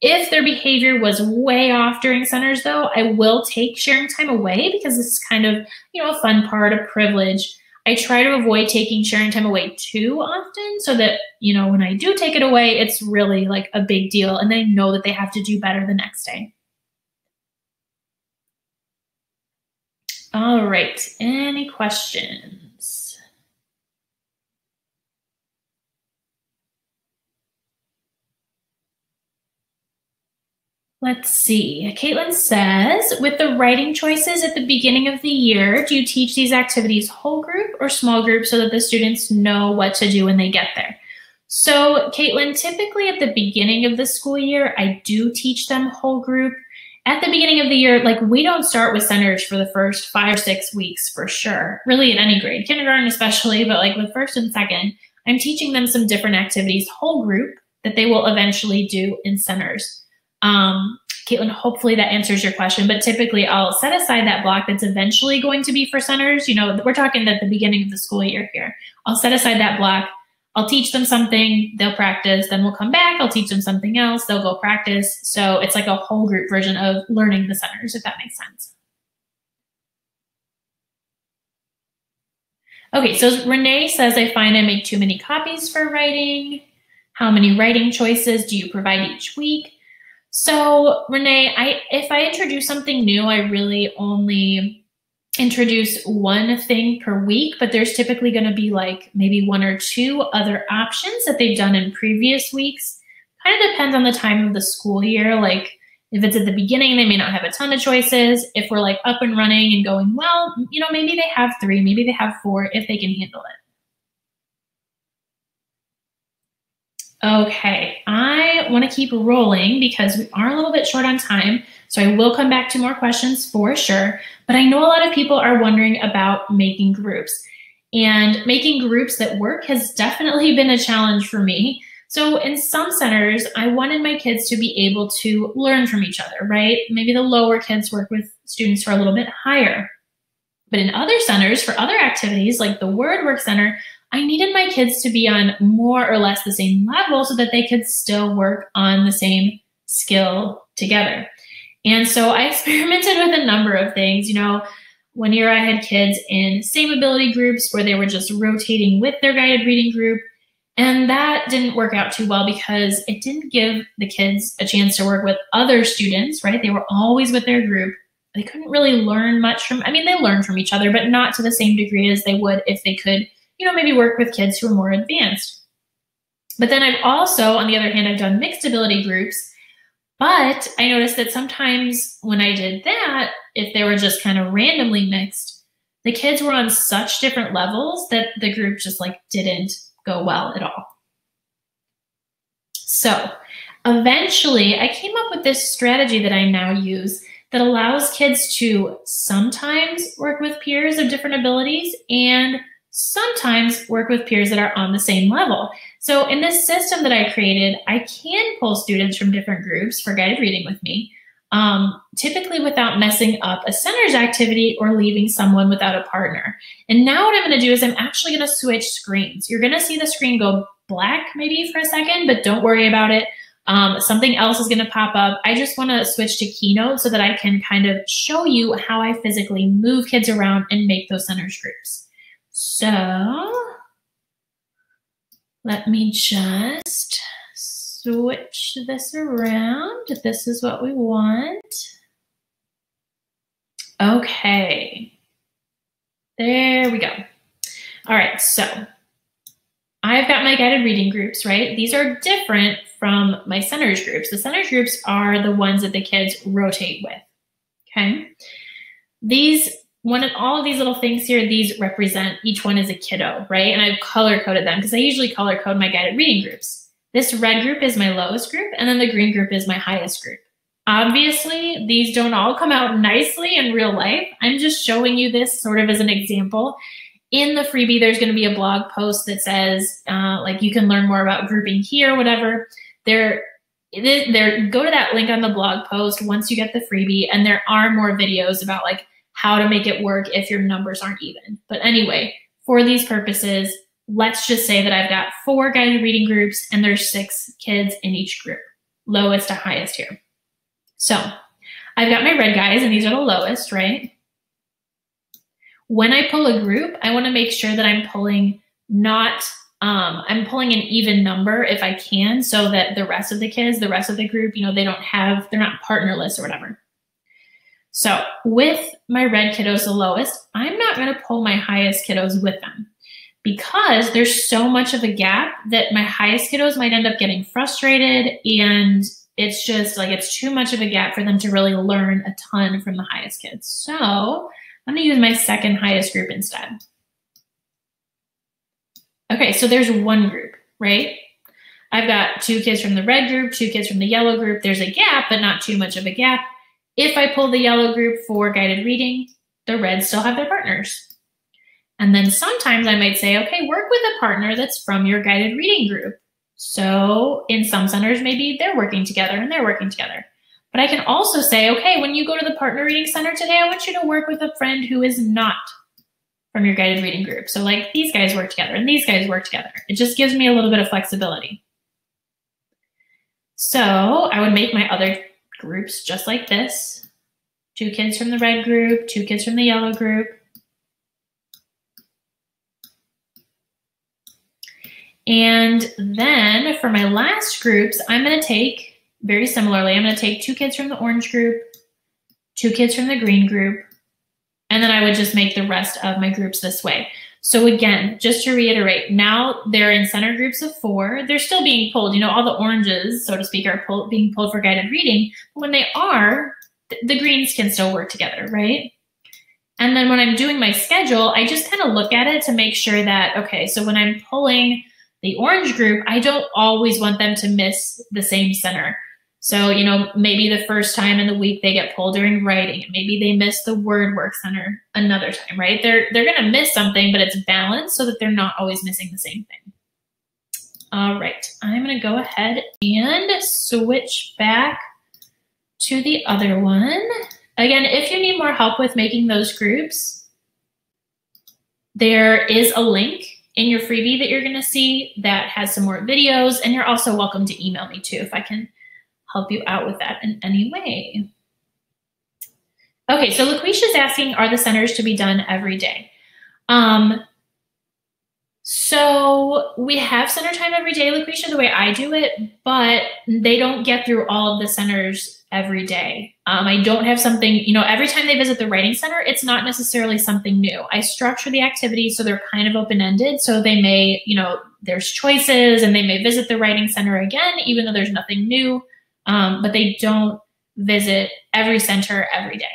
If their behavior was way off during centers, though, I will take sharing time away because this is kind of, a fun part, a privilege. I try to avoid taking sharing time away too often so that, when I do take it away, it's really like a big deal and they know that they have to do better the next day. All right, any questions? Let's see. Caitlin says, with the writing choices at the beginning of the year, do you teach these activities whole group or small group so that the students know what to do when they get there? So, Caitlin, typically at the beginning of the school year, I do teach them whole group. At the beginning of the year, we don't start with centers for the first 5 or 6 weeks for sure, really in any grade, kindergarten especially, but with first and second, I'm teaching them some different activities, whole group, that they will eventually do in centers. Caitlin, hopefully that answers your question, but typically I'll set aside that block that's eventually going to be for centers. We're talking at the beginning of the school year here. I'll set aside that block. I'll teach them something, they'll practice, then we'll come back, I'll teach them something else, they'll go practice. So it's like a whole group version of learning the centers, if that makes sense. Okay, so Renee says, I find I make too many copies for writing. How many writing choices do you provide each week? So Renee, if I introduce something new, I really only introduce one thing per week, but there's typically going to be maybe 1 or 2 other options that they've done in previous weeks. Kind of depends on the time of the school year. If it's at the beginning, they may not have a ton of choices. If we're like up and running and going well, you know, maybe they have 3, maybe they have 4 if they can handle it. Okay, I want to keep rolling because we are a little bit short on time. So I will come back to more questions for sure. But I know a lot of people are wondering about making groups. And making groups that work has definitely been a challenge for me. So in some centers, I wanted my kids to be able to learn from each other, right? Maybe the lower kids work with students who are a little bit higher. But in other centers, for other activities like the Word Work Center, I needed my kids to be on more or less the same level so that they could still work on the same skill together. And so I experimented with a number of things. You know, one year I had kids in same ability groups where they were just rotating with their guided reading group. And that didn't work out too well because it didn't give the kids a chance to work with other students, right? They were always with their group. They couldn't really learn much from, I mean, they learned from each other, but not to the same degree as they would if they could, you know, maybe work with kids who are more advanced. But then I've also, on the other hand, I've done mixed ability groups, but I noticed that sometimes when I did that, if they were just kind of randomly mixed, the kids were on such different levels that the group just like didn't go well at all. So eventually I came up with this strategy that I now use that allows kids to sometimes work with peers of different abilities and sometimes work with peers that are on the same level. So in this system that I created, I can pull students from different groups for guided reading with me, typically without messing up a center's activity or leaving someone without a partner. And now what I'm going to do is I'm actually going to switch screens. You're going to see the screen go black maybe for a second, but don't worry about it. Something else is going to pop up. I just want to switch to Keynote so that I can kind of show you how I physically move kids around and make those centers groups. So let me just switch this around. This is what we want. Okay, there we go. All right, so I've got my guided reading groups, right? These are different from my centers groups. The centers groups are the ones that the kids rotate with, okay? All of these little things here, these represent each one as a kiddo, right? And I've color-coded them because I usually color-code my guided reading groups. This red group is my lowest group, and then the green group is my highest group. Obviously, these don't all come out nicely in real life. I'm just showing you this sort of as an example. In the freebie, there's going to be a blog post that says, like, you can learn more about grouping here, whatever. Go to that link on the blog post once you get the freebie, and there are more videos about like how to make it work if your numbers aren't even. But anyway, for these purposes, let's just say that I've got 4 guided reading groups and there's 6 kids in each group, lowest to highest here. So I've got my red guys and these are the lowest, right? When I pull a group, I want to make sure that I'm pulling I'm pulling an even number if I can, so that the rest of the kids, the rest of the group, you know, they're not partnerless or whatever. So with my red kiddos the lowest, I'm not going to pull my highest kiddos with them because there's so much of a gap that my highest kiddos might end up getting frustrated, and it's just like it's too much of a gap for them to really learn a ton from the highest kids. So I'm going to use my second highest group instead. Okay, so there's one group, right? I've got 2 kids from the red group, 2 kids from the yellow group. There's a gap, but not too much of a gap. If I pull the yellow group for guided reading, the reds still have their partners. And then sometimes I might say, okay, work with a partner that's from your guided reading group. So in some centers, maybe they're working together and they're working together. But I can also say, okay, when you go to the partner reading center today, I want you to work with a friend who is not from your guided reading group. So like these guys work together and these guys work together. It just gives me a little bit of flexibility. So I would make my other groups just like this. 2 kids from the red group, 2 kids from the yellow group. And then for my last groups, I'm going to take, very similarly, I'm going to take 2 kids from the orange group, 2 kids from the green group, and then I would just make the rest of my groups this way. So again, just to reiterate, now they're in center groups of 4. They're still being pulled. You know, all the oranges, so to speak, are being pulled for guided reading. But when they are, the greens can still work together, right? And then when I'm doing my schedule, I just kind of look at it to make sure that, okay, so when I'm pulling the orange group, I don't always want them to miss the same center. So, you know, maybe the first time in the week they get pulled during writing, maybe they miss the word work center another time, right? They're going to miss something, but it's balanced so that they're not always missing the same thing. All right, I'm going to go ahead and switch back to the other one. Again, if you need more help with making those groups, there is a link in your freebie that you're going to see that has some more videos, and you're also welcome to email me too if I can help you out with that in any way. Okay, so LaQuisha's asking, are the centers to be done every day? So we have center time every day, LaQuisha, the way I do it, but they don't get through all of the centers every day. I don't have something, you know, every time they visit the writing center, it's not necessarily something new. I structure the activities so they're kind of open-ended. So they may, you know, there's choices and they may visit the writing center again, even though there's nothing new, but they don't visit every center every day.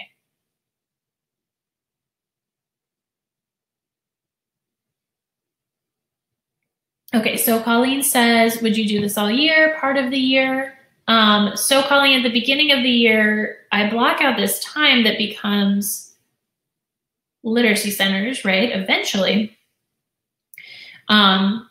Okay, so Colleen says, would you do this all year, part of the year? So Colleen, at the beginning of the year, I block out this time that becomes literacy centers, right, eventually. And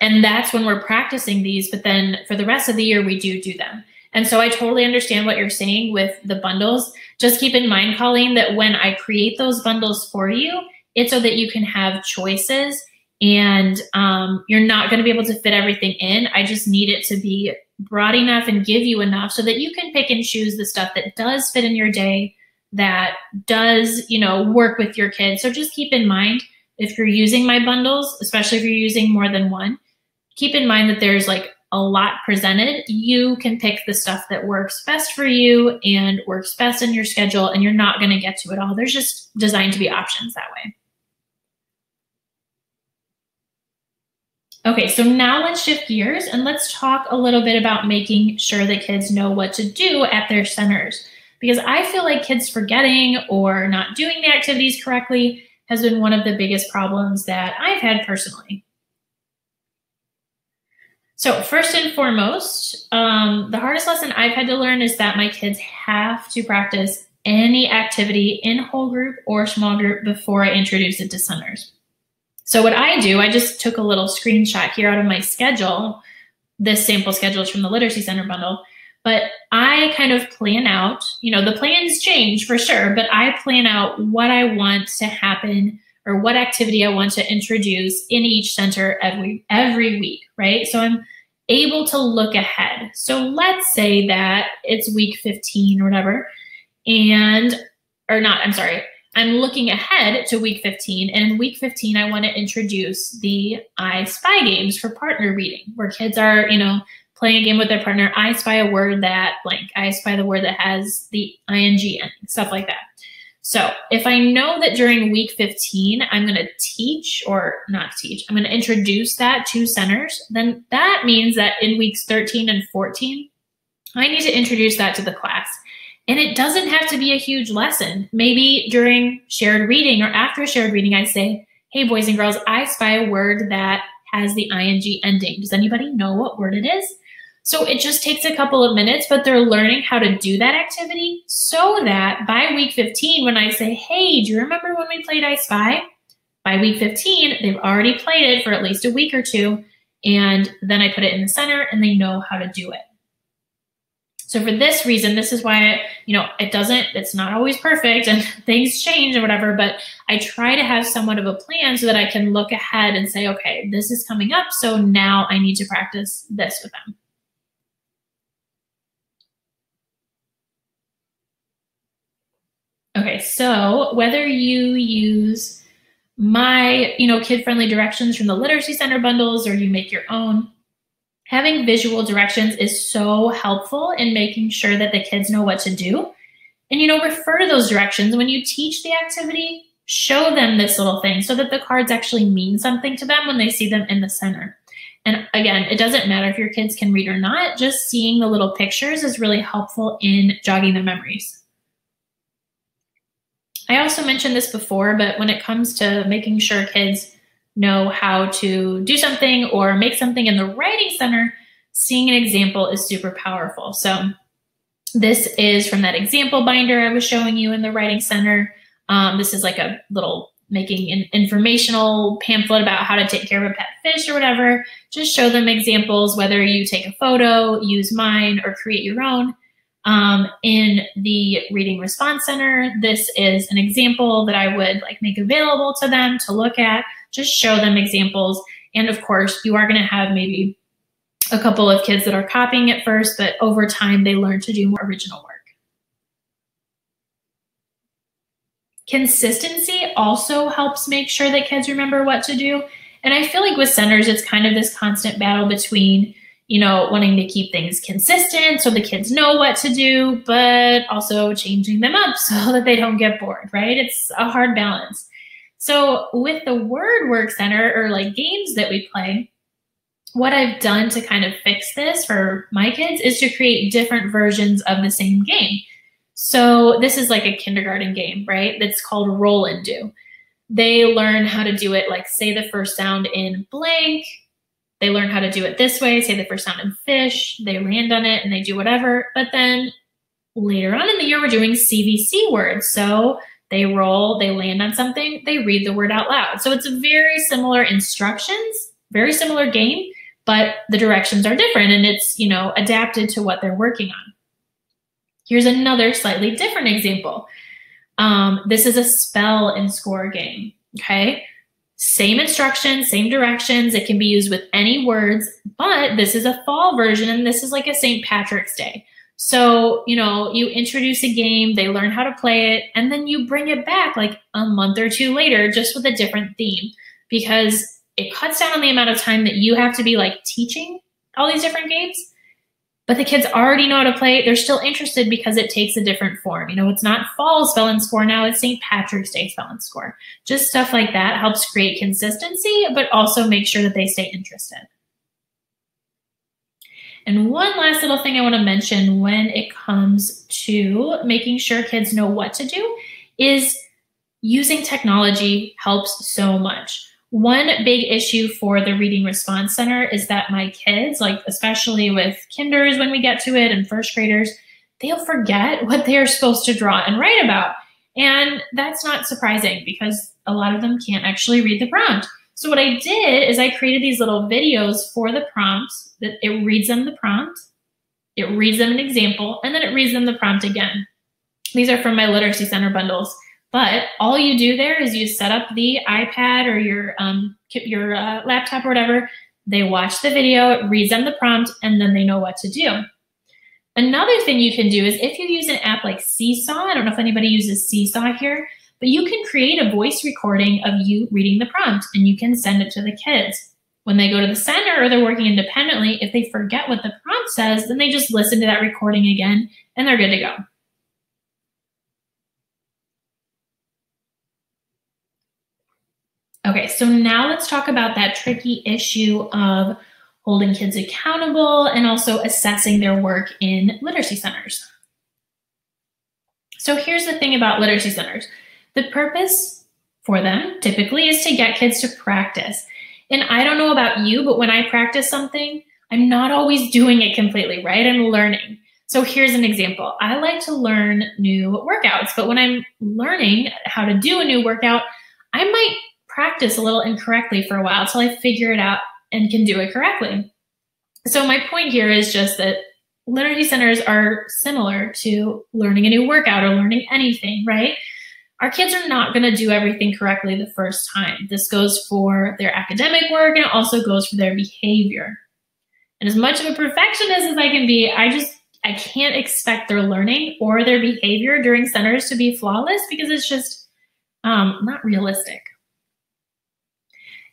that's when we're practicing these, but then for the rest of the year, we do them. And so I totally understand what you're saying with the bundles. Just keep in mind, Colleen, that when I create those bundles for you, it's so that you can have choices. And you're not going to be able to fit everything in. I just need it to be broad enough and give you enough so that you can pick and choose the stuff that does fit in your day, that does, you know, work with your kids. So just keep in mind, if you're using my bundles, especially if you're using more than one, keep in mind that there's like a lot presented. You can pick the stuff that works best for you and works best in your schedule, and you're not going to get to it all. There's just designed to be options that way. Okay, so now let's shift gears and let's talk a little bit about making sure that kids know what to do at their centers. Because I feel like kids forgetting or not doing the activities correctly has been one of the biggest problems that I've had personally. So first and foremost, the hardest lesson I've had to learn is that my kids have to practice any activity in whole group or small group before I introduce it to centers. So what I do, I just took a little screenshot here out of my schedule. This sample schedule is from the Literacy Center bundle, but I kind of plan out, you know, the plans change for sure, but I plan out what I want to happen or what activity I want to introduce in each center every week, right? So I'm able to look ahead. So let's say that it's week 15 or whatever, I'm looking ahead to week 15, and in week 15, I want to introduce the I Spy games for partner reading, where kids are, you know, playing a game with their partner. I spy a word that blank. I spy the word that has the ing ending, stuff like that. So if I know that during week 15, I'm going to teach or not teach, I'm going to introduce that to centers, then that means that in weeks 13 and 14, I need to introduce that to the class. And it doesn't have to be a huge lesson. Maybe during shared reading or after shared reading, I say, hey, boys and girls, I spy a word that has the ing ending. Does anybody know what word it is? So it just takes a couple of minutes, but they're learning how to do that activity so that by week 15, when I say, hey, do you remember when we played I Spy? By week 15, they've already played it for at least a week or two. And then I put it in the center and they know how to do it. So for this reason, this is why, you know, it's not always perfect and things change or whatever, but I try to have somewhat of a plan so that I can look ahead and say, okay, this is coming up, so now I need to practice this with them. Okay, so whether you use my, you know, kid-friendly directions from the Literacy Center bundles or you make your own, having visual directions is so helpful in making sure that the kids know what to do. And, you know, refer to those directions. When you teach the activity, show them this little thing so that the cards actually mean something to them when they see them in the center. And again, it doesn't matter if your kids can read or not, just seeing the little pictures is really helpful in jogging their memories. I also mentioned this before, but when it comes to making sure kids know how to do something or make something in the writing center, seeing an example is super powerful. So this is from that example binder I was showing you in the writing center. This is like a little making an informational pamphlet about how to take care of a pet fish or whatever. Just show them examples, whether you take a photo, use mine, or create your own. In the Reading Response Center, this is an example that I would like make available to them to look at. Just show them examples. And of course, you are going to have maybe a couple of kids that are copying at first, but over time they learn to do more original work. Consistency also helps make sure that kids remember what to do. And I feel like with centers, it's kind of this constant battle between, you know, wanting to keep things consistent so the kids know what to do, but also changing them up so that they don't get bored, right? It's a hard balance. So with the Word Work Center, or like games that we play, what I've done to kind of fix this for my kids is to create different versions of the same game. So this is like a kindergarten game, right? That's called Roll and Do. They learn how to do it, like say the first sound in blank. They learn how to do it this way, say the first sound in fish. They land on it and they do whatever. But then later on in the year, we're doing CVC words. So they roll, they land on something, they read the word out loud. So it's very similar instructions, very similar game, but the directions are different and it's, you know, adapted to what they're working on. Here's another slightly different example. This is a spell and score game, okay? Same instructions, same directions. It can be used with any words, but this is a fall version and this is like a St. Patrick's Day. So, you know, you introduce a game, they learn how to play it, and then you bring it back like a month or two later just with a different theme because it cuts down on the amount of time that you have to be like teaching all these different games. But the kids already know how to play. They're still interested because it takes a different form. You know, it's not fall spell and score now, it's St. Patrick's Day spell and score. Just stuff like that helps create consistency, but also make sure that they stay interested. And one last little thing I want to mention when it comes to making sure kids know what to do is using technology helps so much. One big issue for the Reading Response Center is that my kids, like especially with kinders when we get to it and first graders, they'll forget what they're supposed to draw and write about. And that's not surprising because a lot of them can't actually read the prompt. So what I did is I created these little videos for the prompts that it reads them the prompt, it reads them an example, and then it reads them the prompt again. These are from my Literacy Center bundles. But all you do there is you set up the iPad or your laptop or whatever. They watch the video, it reads them the prompt, and then they know what to do. Another thing you can do is if you use an app like Seesaw, I don't know if anybody uses Seesaw here, but you can create a voice recording of you reading the prompt and you can send it to the kids. When they go to the center or they're working independently, if they forget what the prompt says, then they just listen to that recording again and they're good to go. Okay, so now let's talk about that tricky issue of holding kids accountable and also assessing their work in literacy centers. So here's the thing about literacy centers. The purpose for them typically is to get kids to practice. And I don't know about you, but when I practice something, I'm not always doing it completely, right? I'm learning. So here's an example. I like to learn new workouts, but when I'm learning how to do a new workout, I might practice a little incorrectly for a while until I figure it out and can do it correctly. So my point here is just that literacy centers are similar to learning a new workout or learning anything, right? Our kids are not going to do everything correctly the first time. This goes for their academic work and it also goes for their behavior. And as much of a perfectionist as I can be, I can't expect their learning or their behavior during centers to be flawless because it's just not realistic.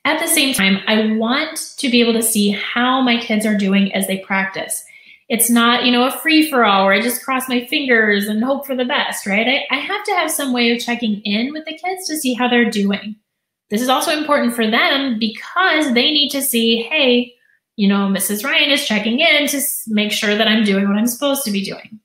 At the same time, I want to be able to see how my kids are doing as they practice. It's not, you know, a free-for-all where I just cross my fingers and hope for the best, right? I have to have some way of checking in with the kids to see how they're doing. This is also important for them because they need to see, hey, you know, Mrs. Ryan is checking in to make sure that I'm doing what I'm supposed to be doing.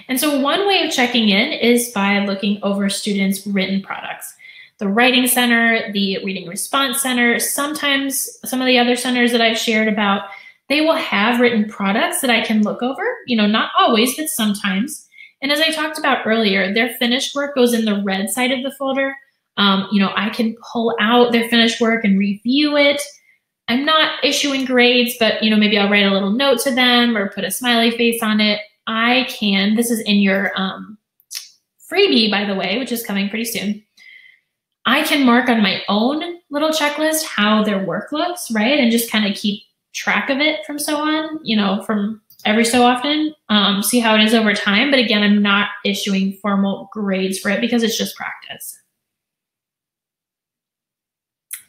And so one way of checking in is by looking over students' written products. The Writing Center, the Reading Response Center, sometimes some of the other centers that I've shared about, they will have written products that I can look over, you know, not always, but sometimes. And as I talked about earlier, their finished work goes in the red side of the folder. You know, I can pull out their finished work and review it. I'm not issuing grades, but, you know, maybe I'll write a little note to them or put a smiley face on it. I can, this is in your freebie, by the way, which is coming pretty soon. I can mark on my own little checklist how their work looks, right? And just kind of keep track of it from so on, you know, from every so often, see how it is over time. But again, I'm not issuing formal grades for it because it's just practice.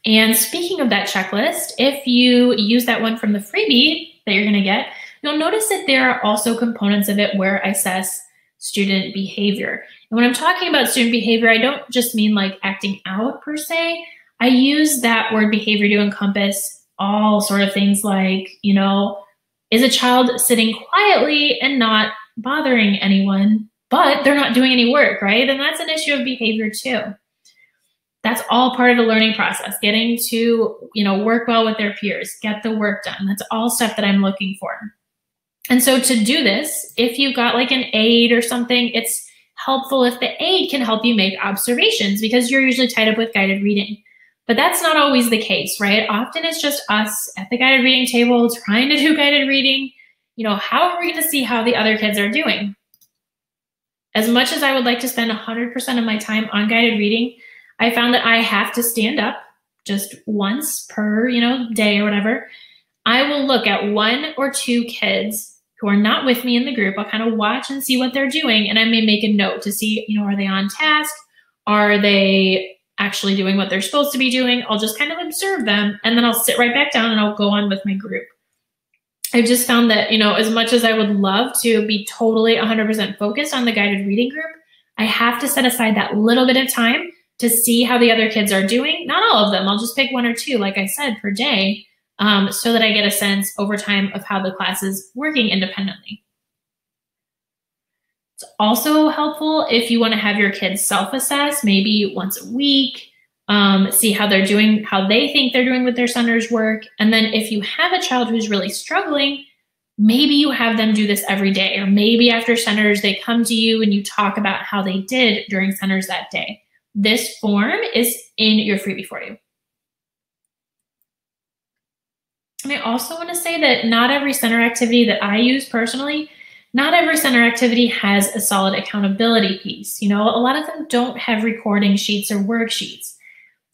And speaking of that checklist, if you use that one from the freebie that you're gonna get, you'll notice that there are also components of it where I assess student behavior. And when I'm talking about student behavior, I don't just mean like acting out per se. I use that word behavior to encompass all sort of things like, you know, is a child sitting quietly and not bothering anyone, but they're not doing any work, right? And that's an issue of behavior too. That's all part of the learning process, getting to, you know, work well with their peers, get the work done. That's all stuff that I'm looking for. And so to do this, if you've got like an aide or something, it's helpful if the aide can help you make observations because you're usually tied up with guided reading. But that's not always the case, right? Often it's just us at the guided reading table trying to do guided reading. You know, how are we going to see how the other kids are doing? As much as I would like to spend 100% of my time on guided reading, I found that I have to stand up just once per, you know, day or whatever. I will look at one or two kids who are not with me in the group. I'll kind of watch and see what they're doing. And I may make a note to see, you know, are they on task? Are they actually doing what they're supposed to be doing? I'll just kind of observe them and then I'll sit right back down and I'll go on with my group. I've just found that, you know, as much as I would love to be totally 100% focused on the guided reading group, I have to set aside that little bit of time to see how the other kids are doing. Not all of them. I'll just pick one or two, like I said, per day, so that I get a sense over time of how the class is working independently. It's also helpful if you want to have your kids self-assess, maybe once a week, see how they're doing, how they think they're doing with their center's work. And then if you have a child who's really struggling, maybe you have them do this every day, or maybe after centers, they come to you and you talk about how they did during centers that day. This form is in your freebie for you. And I also want to say that not every center activity that I use personally, not every center activity has a solid accountability piece. You know, a lot of them don't have recording sheets or worksheets.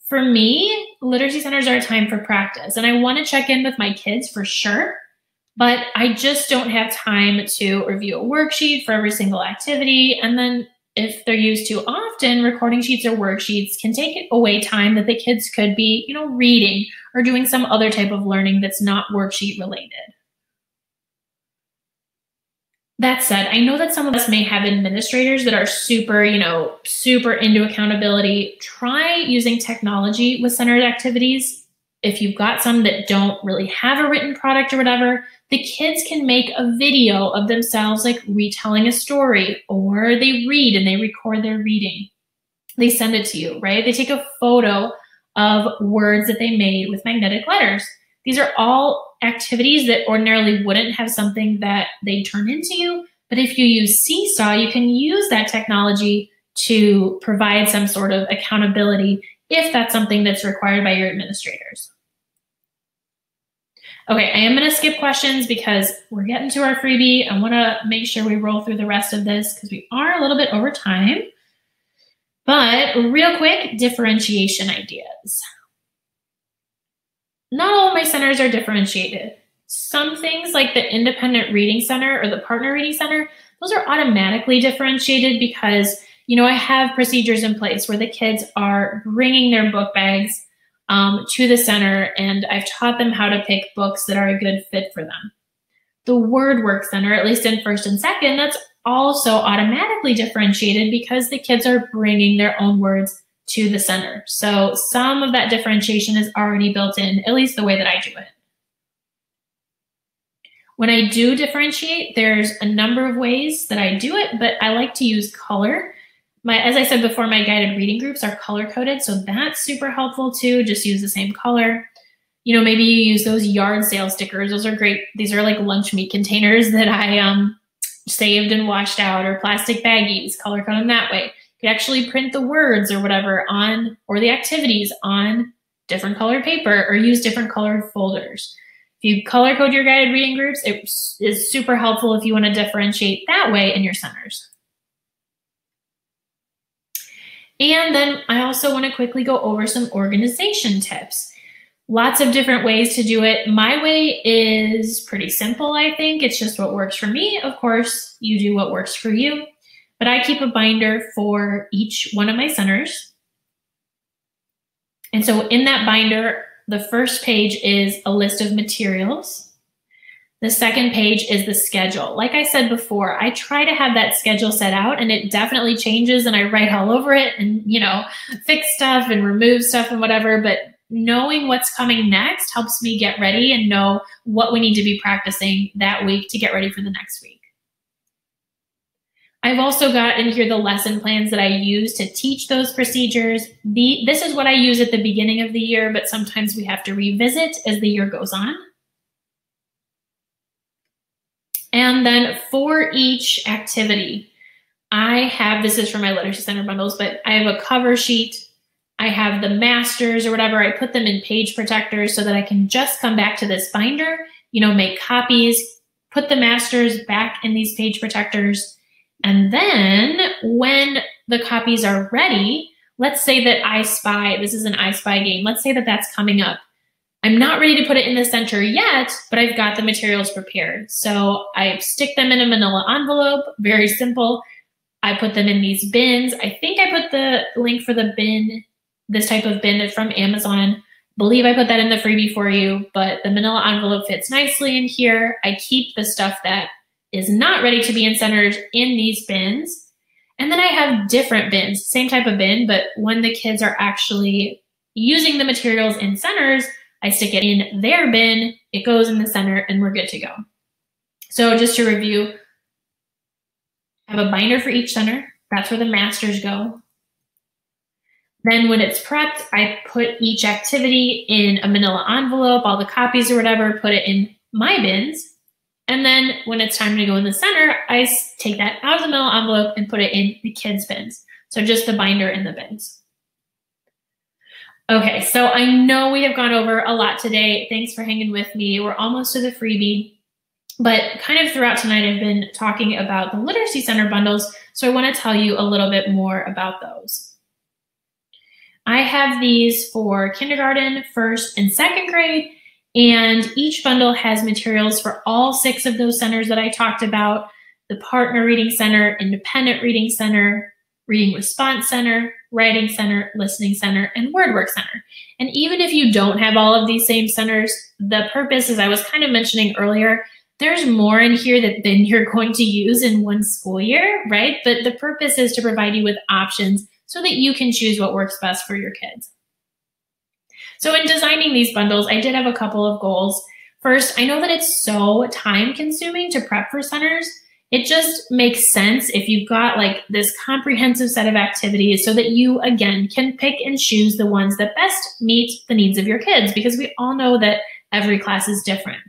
For me, literacy centers are a time for practice, and I want to check in with my kids for sure, but I just don't have time to review a worksheet for every single activity. And then if they're used too often, recording sheets or worksheets can take away time that the kids could be, you know, reading or doing some other type of learning that's not worksheet related. That said, I know that some of us may have administrators that are super, you know, super into accountability. Try using technology with centered activities. If you've got some that don't really have a written product or whatever, the kids can make a video of themselves like retelling a story, or they read and they record their reading. They send it to you, right? They take a photo of words that they made with magnetic letters. These are all activities that ordinarily wouldn't have something that they turn into you, but if you use Seesaw, you can use that technology to provide some sort of accountability if that's something that's required by your administrators. Okay, I am going to skip questions because we're getting to our freebie. I want to make sure we roll through the rest of this because we are a little bit over time. But real quick, differentiation ideas. Not all of my centers are differentiated. Some things like the independent reading center or the partner reading center, those are automatically differentiated because, you know, I have procedures in place where the kids are bringing their book bags to the center, and I've taught them how to pick books that are a good fit for them. The word work center, at least in first and second, that's also automatically differentiated because the kids are bringing their own words to the center. So some of that differentiation is already built in, at least the way that I do it. When I do differentiate, there's a number of ways that I do it, but I like to use color. As I said before, my guided reading groups are color-coded, so that's super helpful too. Just use the same color. You know, maybe you use those yard sale stickers. Those are great. These are like lunch meat containers that I saved and washed out, or plastic baggies, color code them that way. You could actually print the words or whatever on, or the activities on different colored paper, or use different colored folders. If you color code your guided reading groups, it is super helpful if you want to differentiate that way in your centers. And then I also want to quickly go over some organization tips. Lots of different ways to do it. My way is pretty simple, I think. It's just what works for me. Of course, you do what works for you. But I keep a binder for each one of my centers. And so in that binder, the first page is a list of materials. The second page is the schedule. Like I said before, I try to have that schedule set out, and it definitely changes, and I write all over it and, you know, fix stuff and remove stuff and whatever. But knowing what's coming next helps me get ready and know what we need to be practicing that week to get ready for the next week. I've also got in here the lesson plans that I use to teach those procedures. This is what I use at the beginning of the year, but sometimes we have to revisit as the year goes on. And then for each activity, this is for my literacy center bundles, but I have a cover sheet. I have the masters or whatever. I put them in page protectors so that I can just come back to this binder, you know, make copies, put the masters back in these page protectors. And then when the copies are ready, let's say that I Spy, this is an I Spy game. Let's say that that's coming up. I'm not ready to put it in the center yet, but I've got the materials prepared. So I stick them in a manila envelope, very simple. I put them in these bins. I think I put the link for the bin, this type of bin from Amazon. Believe I put that in the freebie for you, but the manila envelope fits nicely in here. I keep the stuff that is not ready to be in centers in these bins. And then I have different bins, same type of bin, but when the kids are actually using the materials in centers, I stick it in their bin, it goes in the center, and we're good to go. So just to review, I have a binder for each center. That's where the masters go. Then when it's prepped, I put each activity in a manila envelope, all the copies or whatever, put it in my bins. And then when it's time to go in the center, I take that out of the manila envelope and put it in the kids' bins. So just the binder and the bins. Okay, so I know we have gone over a lot today. Thanks for hanging with me. We're almost to the freebie. But kind of throughout tonight, I've been talking about the Literacy Center bundles. So I want to tell you a little bit more about those. I have these for kindergarten, first, and second grade. And each bundle has materials for all 6 of those centers that I talked about: the Partner Reading Center, Independent Reading Center, Reading Response Center, Writing Center, Listening Center, and Word Work Center. And even if you don't have all of these same centers, the purpose, as I was kind of mentioning earlier, there's more in here than you're going to use in one school year, right? But the purpose is to provide you with options so that you can choose what works best for your kids. So in designing these bundles, I did have a couple of goals. First, I know that it's so time consuming to prep for centers. It just makes sense if you've got like this comprehensive set of activities so that you, again, can pick and choose the ones that best meet the needs of your kids, because we all know that every class is different.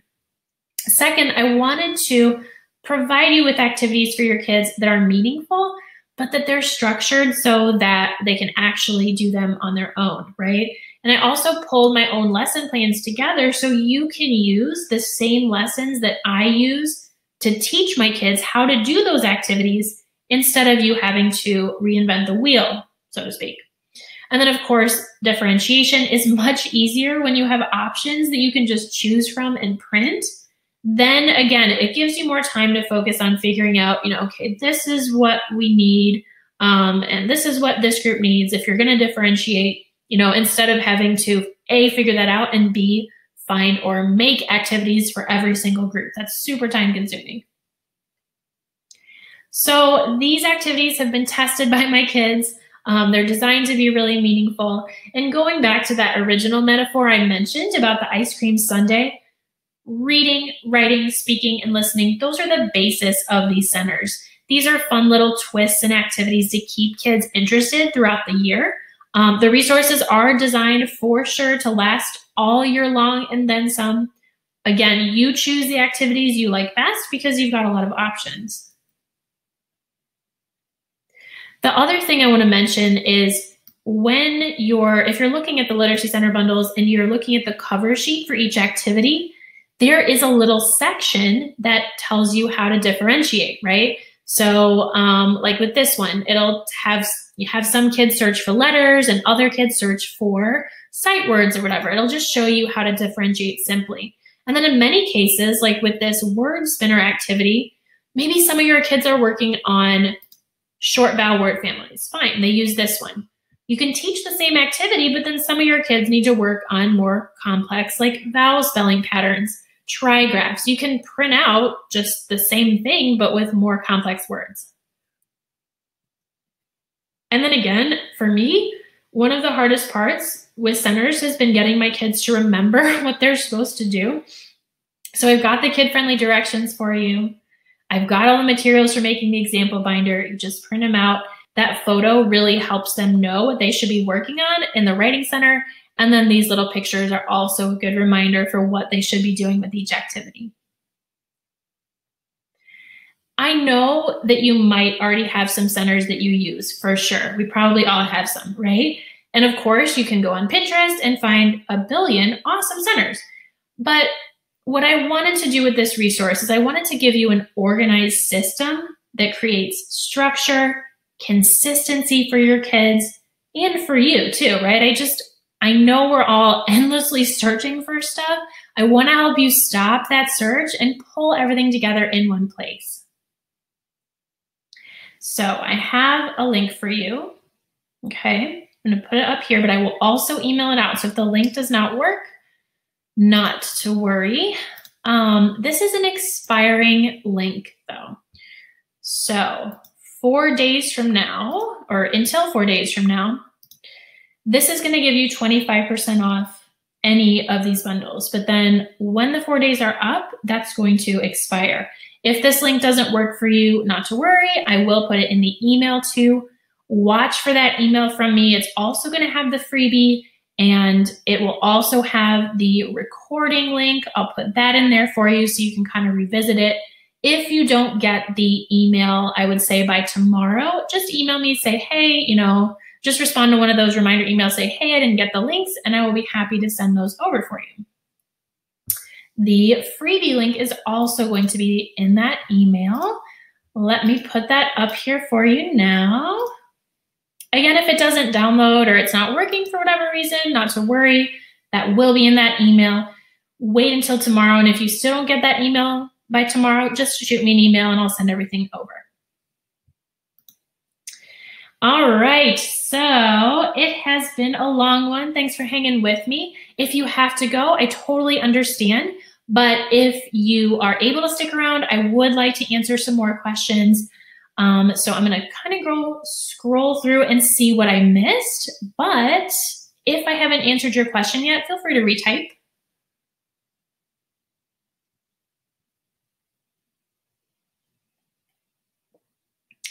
Second, I wanted to provide you with activities for your kids that are meaningful, but that they're structured so that they can actually do them on their own, right? And I also pulled my own lesson plans together so you can use the same lessons that I use to teach my kids how to do those activities instead of you having to reinvent the wheel, so to speak. And then, of course, differentiation is much easier when you have options that you can just choose from and print. Then again, it gives you more time to focus on figuring out, okay, this is what we need, and this is what this group needs. If you're going to differentiate, instead of having to A, figure that out, and B, find or make activities for every single group. That's super time consuming. So these activities have been tested by my kids. They're designed to be really meaningful. And going back to that original metaphor I mentioned about the ice cream sundae, reading, writing, speaking, and listening, those are the basis of these centers. These are fun little twists and activities to keep kids interested throughout the year. The resources are designed for sure to last all year long and then some. Again, you choose the activities you like best because you've got a lot of options. The other thing I want to mention is if you're looking at the Literacy Center bundles and you're looking at the cover sheet for each activity, there is a little section that tells you how to differentiate, right? So like with this one, you have some kids search for letters and other kids search for sight words or whatever. It'll just show you how to differentiate simply. And then in many cases, like with this word spinner activity, maybe some of your kids are working on short vowel word families. Fine, they use this one. You can teach the same activity, but then some of your kids need to work on more complex, like vowel spelling patterns, trigraphs. You can print out just the same thing, but with more complex words. And then again, for me, one of the hardest parts with centers has been getting my kids to remember what they're supposed to do. So I've got the kid-friendly directions for you. I've got all the materials for making the example binder. You just print them out. That photo really helps them know what they should be working on in the Writing Center. And then these little pictures are also a good reminder for what they should be doing with each activity. I know that you might already have some centers that you use for sure. We probably all have some, right? And of course, you can go on Pinterest and find a billion awesome centers. But what I wanted to do with this resource is I wanted to give you an organized system that creates structure, consistency for your kids, and for you too, right? I know we're all endlessly searching for stuff. I want to help you stop that search and pull everything together in one place. So I have a link for you. Okay, I'm going to put it up here, but I will also email it out. So if the link does not work, not to worry. This is an expiring link though. So 4 days from now, or until 4 days from now, this is going to give you 25% off any of these bundles. But then when the 4 days are up, that's going to expire. If this link doesn't work for you, not to worry. I will put it in the email too. Watch for that email from me. It's also going to have the freebie and it will also have the recording link. I'll put that in there for you so you can kind of revisit it. If you don't get the email, I would say by tomorrow, just email me, say, hey, just respond to one of those reminder emails, say, hey, I didn't get the links, and I will be happy to send those over for you. The freebie link is also going to be in that email. Let me put that up here for you now. Again, if it doesn't download or it's not working for whatever reason, not to worry, that will be in that email. Wait until tomorrow, and if you still don't get that email by tomorrow, just shoot me an email and I'll send everything over. All right, so it has been a long one. Thanks for hanging with me. If you have to go, I totally understand. But if you are able to stick around, I would like to answer some more questions. So I'm going to kind of scroll through and see what I missed. But if I haven't answered your question yet, feel free to retype.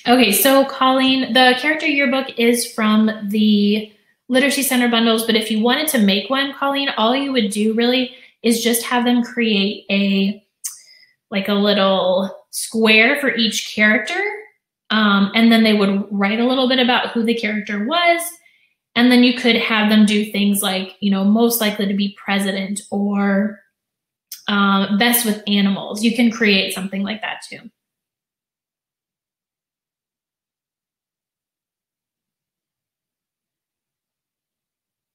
Okay, so Colleen, the character yearbook is from the Literacy Center bundles, but if you wanted to make one, Colleen, all you would do really is just have them create a little square for each character, and then they would write a little bit about who the character was, and then you could have them do things like, most likely to be president or best with animals. You can create something like that too.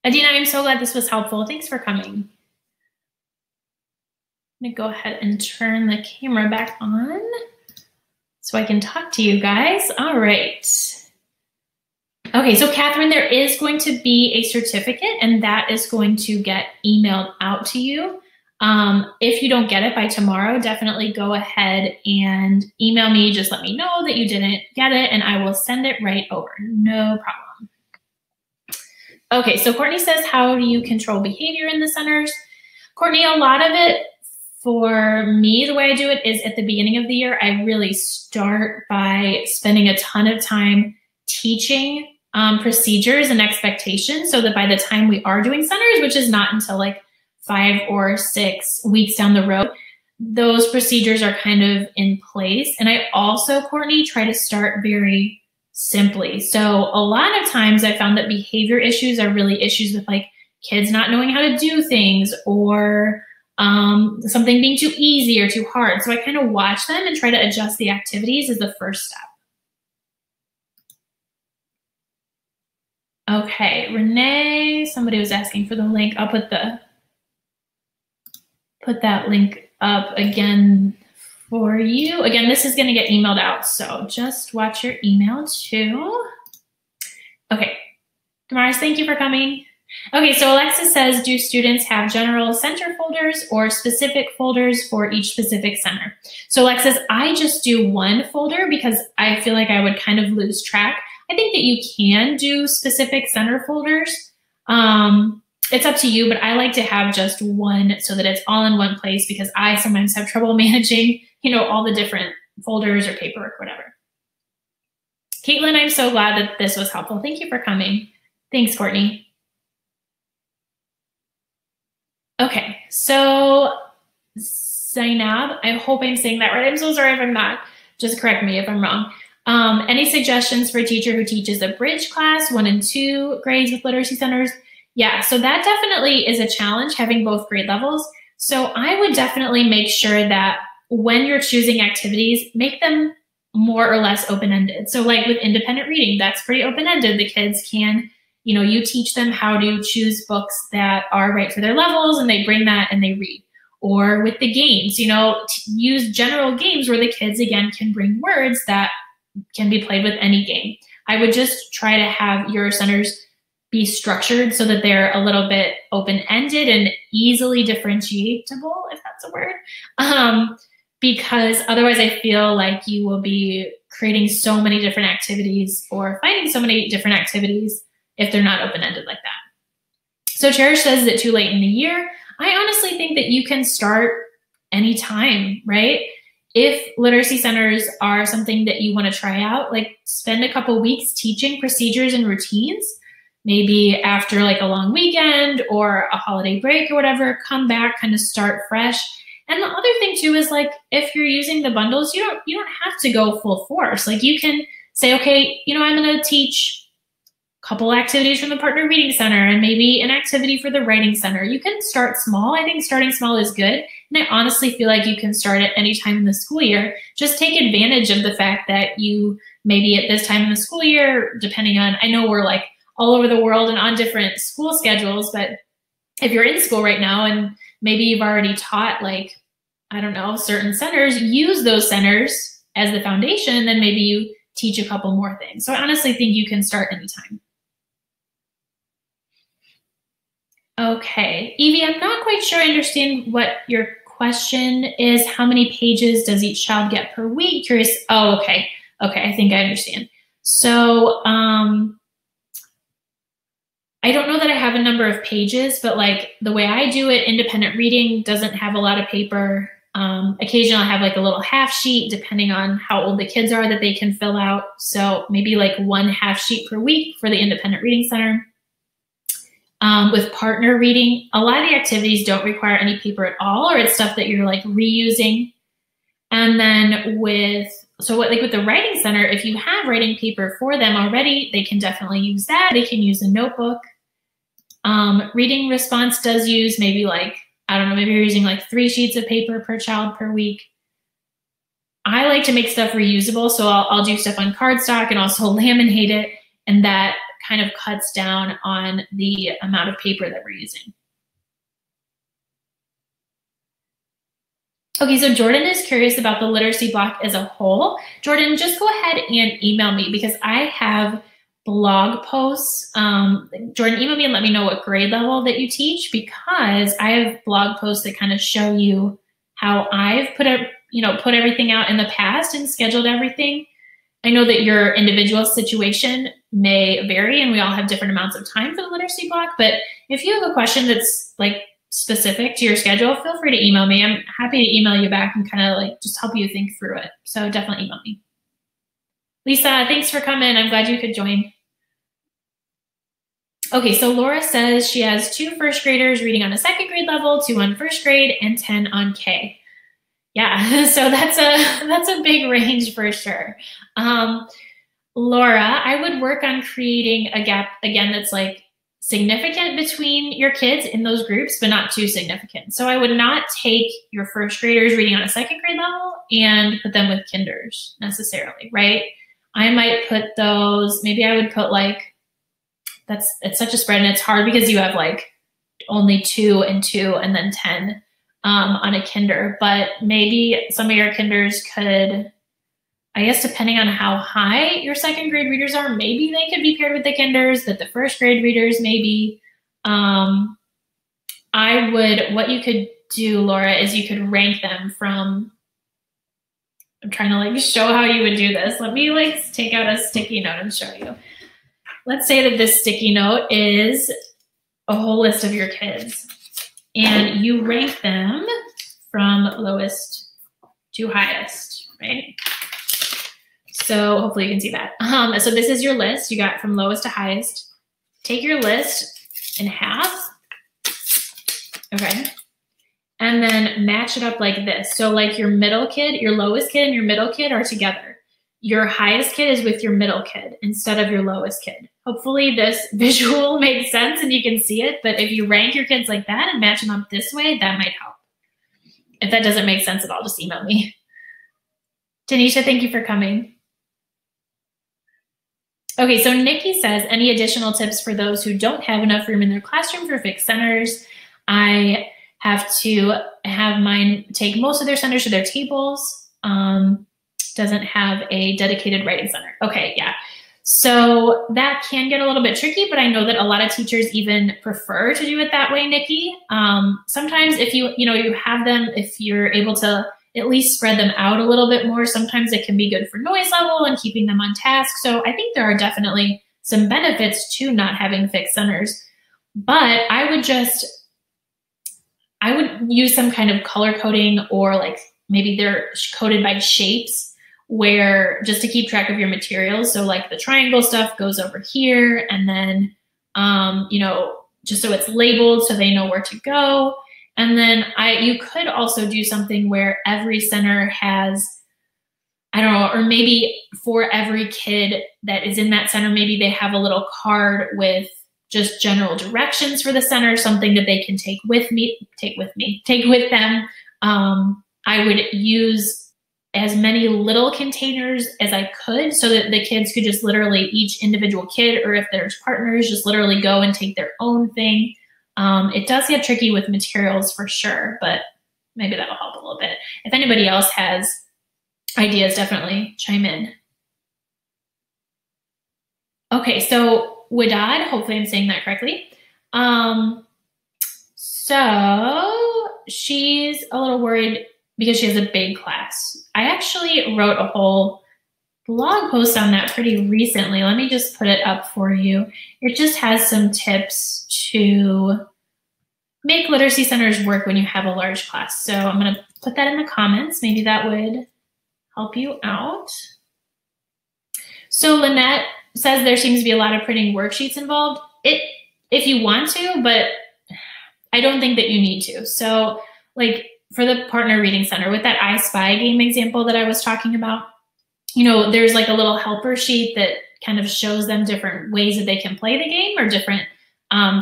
Adina, I'm so glad this was helpful. Thanks for coming. I'm gonna go ahead and turn the camera back on so I can talk to you guys. All right. Okay, so Catherine, there is going to be a certificate and that is going to get emailed out to you. If you don't get it by tomorrow, definitely go ahead and email me. Just let me know that you didn't get it and I will send it right over. No problem. Okay, so Courtney says, how do you control behavior in the centers? Courtney, a lot of it for me, the way I do it is at the beginning of the year, I really start by spending a ton of time teaching procedures and expectations so that by the time we are doing centers, which is not until like 5 or 6 weeks down the road, those procedures are kind of in place. And I also, Courtney, try to start very simply. So a lot of times I found that behavior issues are really issues with like kids not knowing how to do things or something being too easy or too hard. So I kind of watch them and try to adjust the activities as the first step. Okay, Renee, somebody was asking for the link. I'll put that link up again for you. Again, this is going to get emailed out, so just watch your email too. Okay, Damaris, thank you for coming. Okay, so Alexis says, do students have general center folders or specific folders for each specific center? So Alexis, I just do one folder because I feel like I would kind of lose track. I think that you can do specific center folders. It's up to you, but I like to have just one so that it's all in one place because I sometimes have trouble managing, all the different folders or paperwork, whatever. Caitlin, I'm so glad that this was helpful. Thank you for coming. Thanks, Courtney. Okay, so Zainab, I hope I'm saying that right. I'm so sorry if I'm not. Just correct me if I'm wrong. Any suggestions for a teacher who teaches a bridge class, 1 and 2 grades with literacy centers? Yeah, so that definitely is a challenge, having both grade levels. So I would definitely make sure that when you're choosing activities, make them more or less open-ended. So like with independent reading, that's pretty open-ended. The kids can, you teach them how to choose books that are right for their levels and they bring that and they read. Or with the games, use general games where the kids, again, can bring words that can be played with any game. I would just try to have your centers be structured so that they're a little bit open-ended and easily differentiable, if that's a word. Because otherwise I feel like you will be creating so many different activities or finding so many different activities if they're not open-ended like that. So Cherish says, is it too late in the year? I honestly think that you can start anytime, right? If literacy centers are something that you want to try out, like spend a couple weeks teaching procedures and routines, maybe after like a long weekend or a holiday break or whatever, come back, kind of start fresh. And the other thing too is like, if you're using the bundles, you don't have to go full force. Like you can say, okay, I'm going to teach a couple activities from the Partner Reading Center and maybe an activity for the Writing Center. You can start small. I think starting small is good. And I honestly feel like you can start at any time in the school year. Just take advantage of the fact that you maybe at this time in the school year, depending on, I know we're like all over the world and on different school schedules, but if you're in school right now and maybe you've already taught like, I don't know, certain centers, use those centers as the foundation, then maybe you teach a couple more things. So I honestly think you can start anytime. Okay, Evie, I'm not quite sure I understand what your question is. How many pages does each child get per week? Curious. Oh, okay. Okay, I think I understand. So I don't know that I have a number of pages, but like the way I do it, independent reading doesn't have a lot of paper. Occasionally I have like a little half sheet depending on how old the kids are that they can fill out. So maybe like 1 half sheet per week for the Independent Reading Center. With partner reading, a lot of the activities don't require any paper at all, or it's stuff that you're like reusing. And then with the Writing Center, if you have writing paper for them already, they can definitely use that. They can use a notebook. Reading Response does use maybe like, I don't know, maybe you're using like 3 sheets of paper per child per week. I like to make stuff reusable, so I'll do stuff on cardstock and also laminate it, and that kind of cuts down on the amount of paper that we're using. Okay, so Jordan is curious about the literacy block as a whole. Jordan, just go ahead and email me because I have blog posts. Jordan, email me and let me know what grade level that you teach, because I have blog posts that kind of show you how I've put everything out in the past and scheduled everything. I know that your individual situation may vary and we all have different amounts of time for the literacy block, but if you have a question that's like specific to your schedule, feel free to email me. I'm happy to email you back and kind of like just help you think through it. So definitely email me. Lisa, thanks for coming. I'm glad you could join. Okay, so Laura says she has 2 first graders reading on a second grade level, 2 on first grade, and 10 on K. Yeah, so that's a big range for sure. Laura, I would work on creating a gap, again, that's like significant between your kids in those groups, but not too significant. So I would not take your first graders reading on a second grade level and put them with kinders necessarily, right? I might put those, maybe I would put like, it's such a spread and it's hard because you have like only 2 and 2 and then 10 on a kinder, but maybe some of your kinders could, I guess depending on how high your second grade readers are, maybe they could be paired with the kinders, but the first grade readers maybe. What you could do, Laura, is you could rank them from, I'm trying to like show how you would do this. Let me like take out a sticky note and show you. Let's say that this sticky note is a whole list of your kids and you rank them from lowest to highest, right? So hopefully you can see that. So this is your list. You got from lowest to highest. Take your list in half. Okay. And then match it up like this. So like your middle kid, your lowest kid and your middle kid are together. Your highest kid is with your middle kid instead of your lowest kid. Hopefully this visual makes sense and you can see it. But if you rank your kids like that and match them up this way, that might help. If that doesn't make sense at all, just email me. Tanisha, thank you for coming. Okay, so Nikki says, any additional tips for those who don't have enough room in their classroom for fixed centers? I have to have mine take most of their centers to their tables. Doesn't have a dedicated writing center. Okay, yeah. So that can get a little bit tricky, but I know that a lot of teachers even prefer to do it that way, Nikki. Sometimes if you have them, if you're able to at least spread them out a little bit more, sometimes it can be good for noise level and keeping them on task. So I think there are definitely some benefits to not having fixed centers, but I would use some kind of color coding, or like maybe they're coded by shapes, where just to keep track of your materials. So like the triangle stuff goes over here, and then, just so it's labeled so they know where to go. And then you could also do something where every center has, I don't know, or maybe for every kid that is in that center, maybe they have a little card with just general directions for the center, something that they can take with them. I would use as many little containers as I could so that the kids could just literally, each individual kid, or if there's partners, just literally go and take their own thing. It does get tricky with materials for sure, but maybe that'll help a little bit. If anybody else has ideas, definitely chime in. Okay, so Wadad, hopefully I'm saying that correctly. So she's a little worried because she has a big class. I actually wrote a whole blog post on that pretty recently. Let me just put it up for you. It just has some tips to make literacy centers work when you have a large class. So I'm going to put that in the comments. Maybe that would help you out. So Lynette says there seems to be a lot of printing worksheets involved. If you want to, but I don't think that you need to. So like for the partner reading center, with that I Spy game example that I was talking about, there's like a little helper sheet that kind of shows them different ways that they can play the game, or different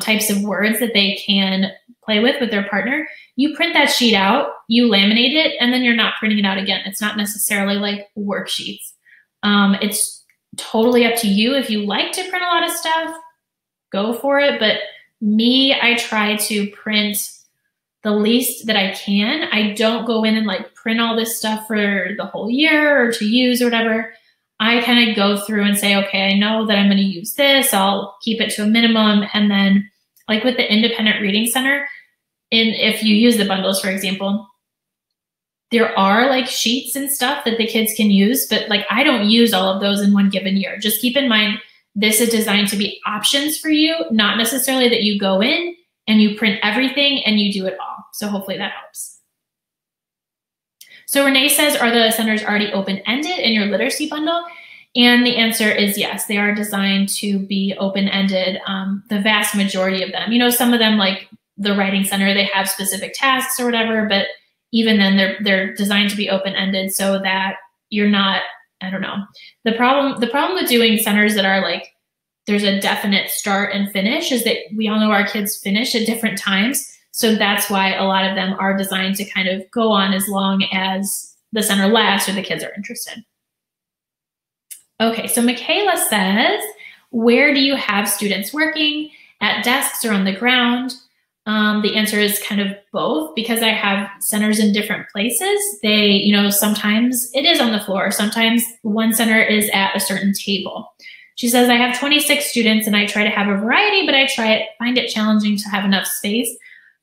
types of words that they can play with their partner. You print that sheet out, you laminate it, and then you're not printing it out again. It's not necessarily like worksheets. It's totally up to you. If you like to print a lot of stuff, go for it. But me, I try to print the least that I can. I don't go in and like print all this stuff for the whole year or to use or whatever. I kind of go through and say, okay, I know that I'm going to use this. I'll keep it to a minimum. And then like with the Independent Reading Center, if you use the bundles, for example, there are like sheets and stuff that the kids can use, but like I don't use all of those in one given year. Just keep in mind, this is designed to be options for you, not necessarily that you go in and you print everything and you do it all. So hopefully that helps. So Renee says, are the centers already open-ended in your literacy bundle? And the answer is yes, they are designed to be open-ended, the vast majority of them. You know, some of them like the Writing Center, they have specific tasks or whatever, but even then they're designed to be open-ended so that you're not, I don't know. The problem with doing centers that are like, there's a definite start and finish is that we all know our kids finish at different times. So that's why a lot of them are designed to kind of go on as long as the center lasts or the kids are interested. Okay, so Michaela says, where do you have students working? At desks or on the ground? The answer is kind of both, because I have centers in different places. They, you know, sometimes it is on the floor. Sometimes one center is at a certain table. She says, I have 26 students and I try to have a variety, but I find it challenging to have enough space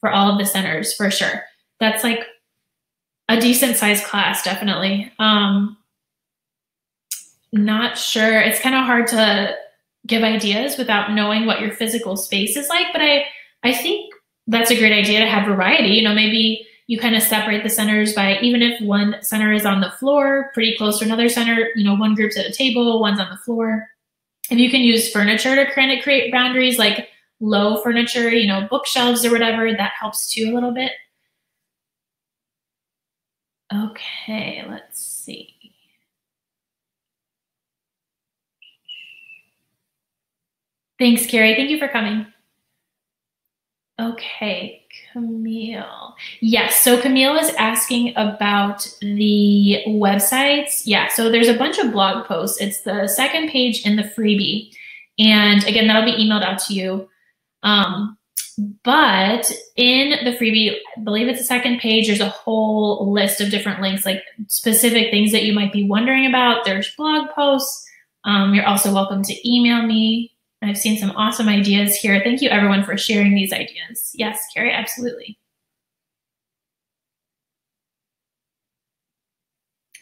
for all of the centers, for sure. That's like a decent sized class, definitely. Not sure. It's kind of hard to give ideas without knowing what your physical space is like, but I think that's a great idea to have variety. You know, maybe you kind of separate the centers by, even if one center is on the floor, pretty close to another center, you know, one group's at a table, one's on the floor. If you can use furniture to kind of create boundaries, like low furniture, you know, bookshelves or whatever, that helps too a little bit. Okay, let's see. Thanks, Carrie. Thank you for coming. Okay, Camille. Yes, so Camille is asking about the websites. Yeah, so there's a bunch of blog posts. It's the second page in the freebie. And again, that'll be emailed out to you. But in the freebie, I believe it's the second page, there's a whole list of different links, like specific things that you might be wondering about. There's blog posts. You're also welcome to email me. I've seen some awesome ideas here. Thank you, everyone, for sharing these ideas. Yes, Carrie, absolutely.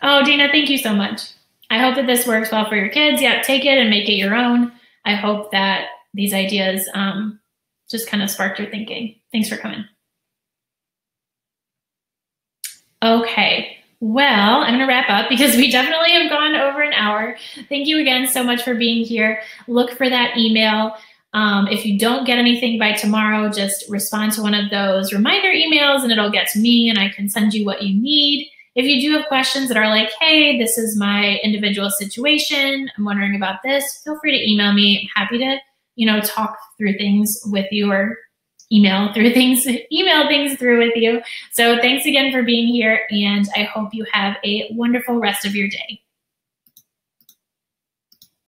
Oh, Dina, thank you so much. I hope that this works well for your kids. Yeah, take it and make it your own. I hope that these ideas just kind of sparked your thinking. Thanks for coming. Okay. Well, I'm going to wrap up because we definitely have gone over an hour. Thank you again so much for being here. Look for that email. If you don't get anything by tomorrow, just respond to one of those reminder emails and it'll get to me and I can send you what you need. If you do have questions that are like, hey, this is my individual situation, I'm wondering about this, feel free to email me. I'm happy to, you know, talk through things with you or email things through with you. So thanks again for being here, and I hope you have a wonderful rest of your day.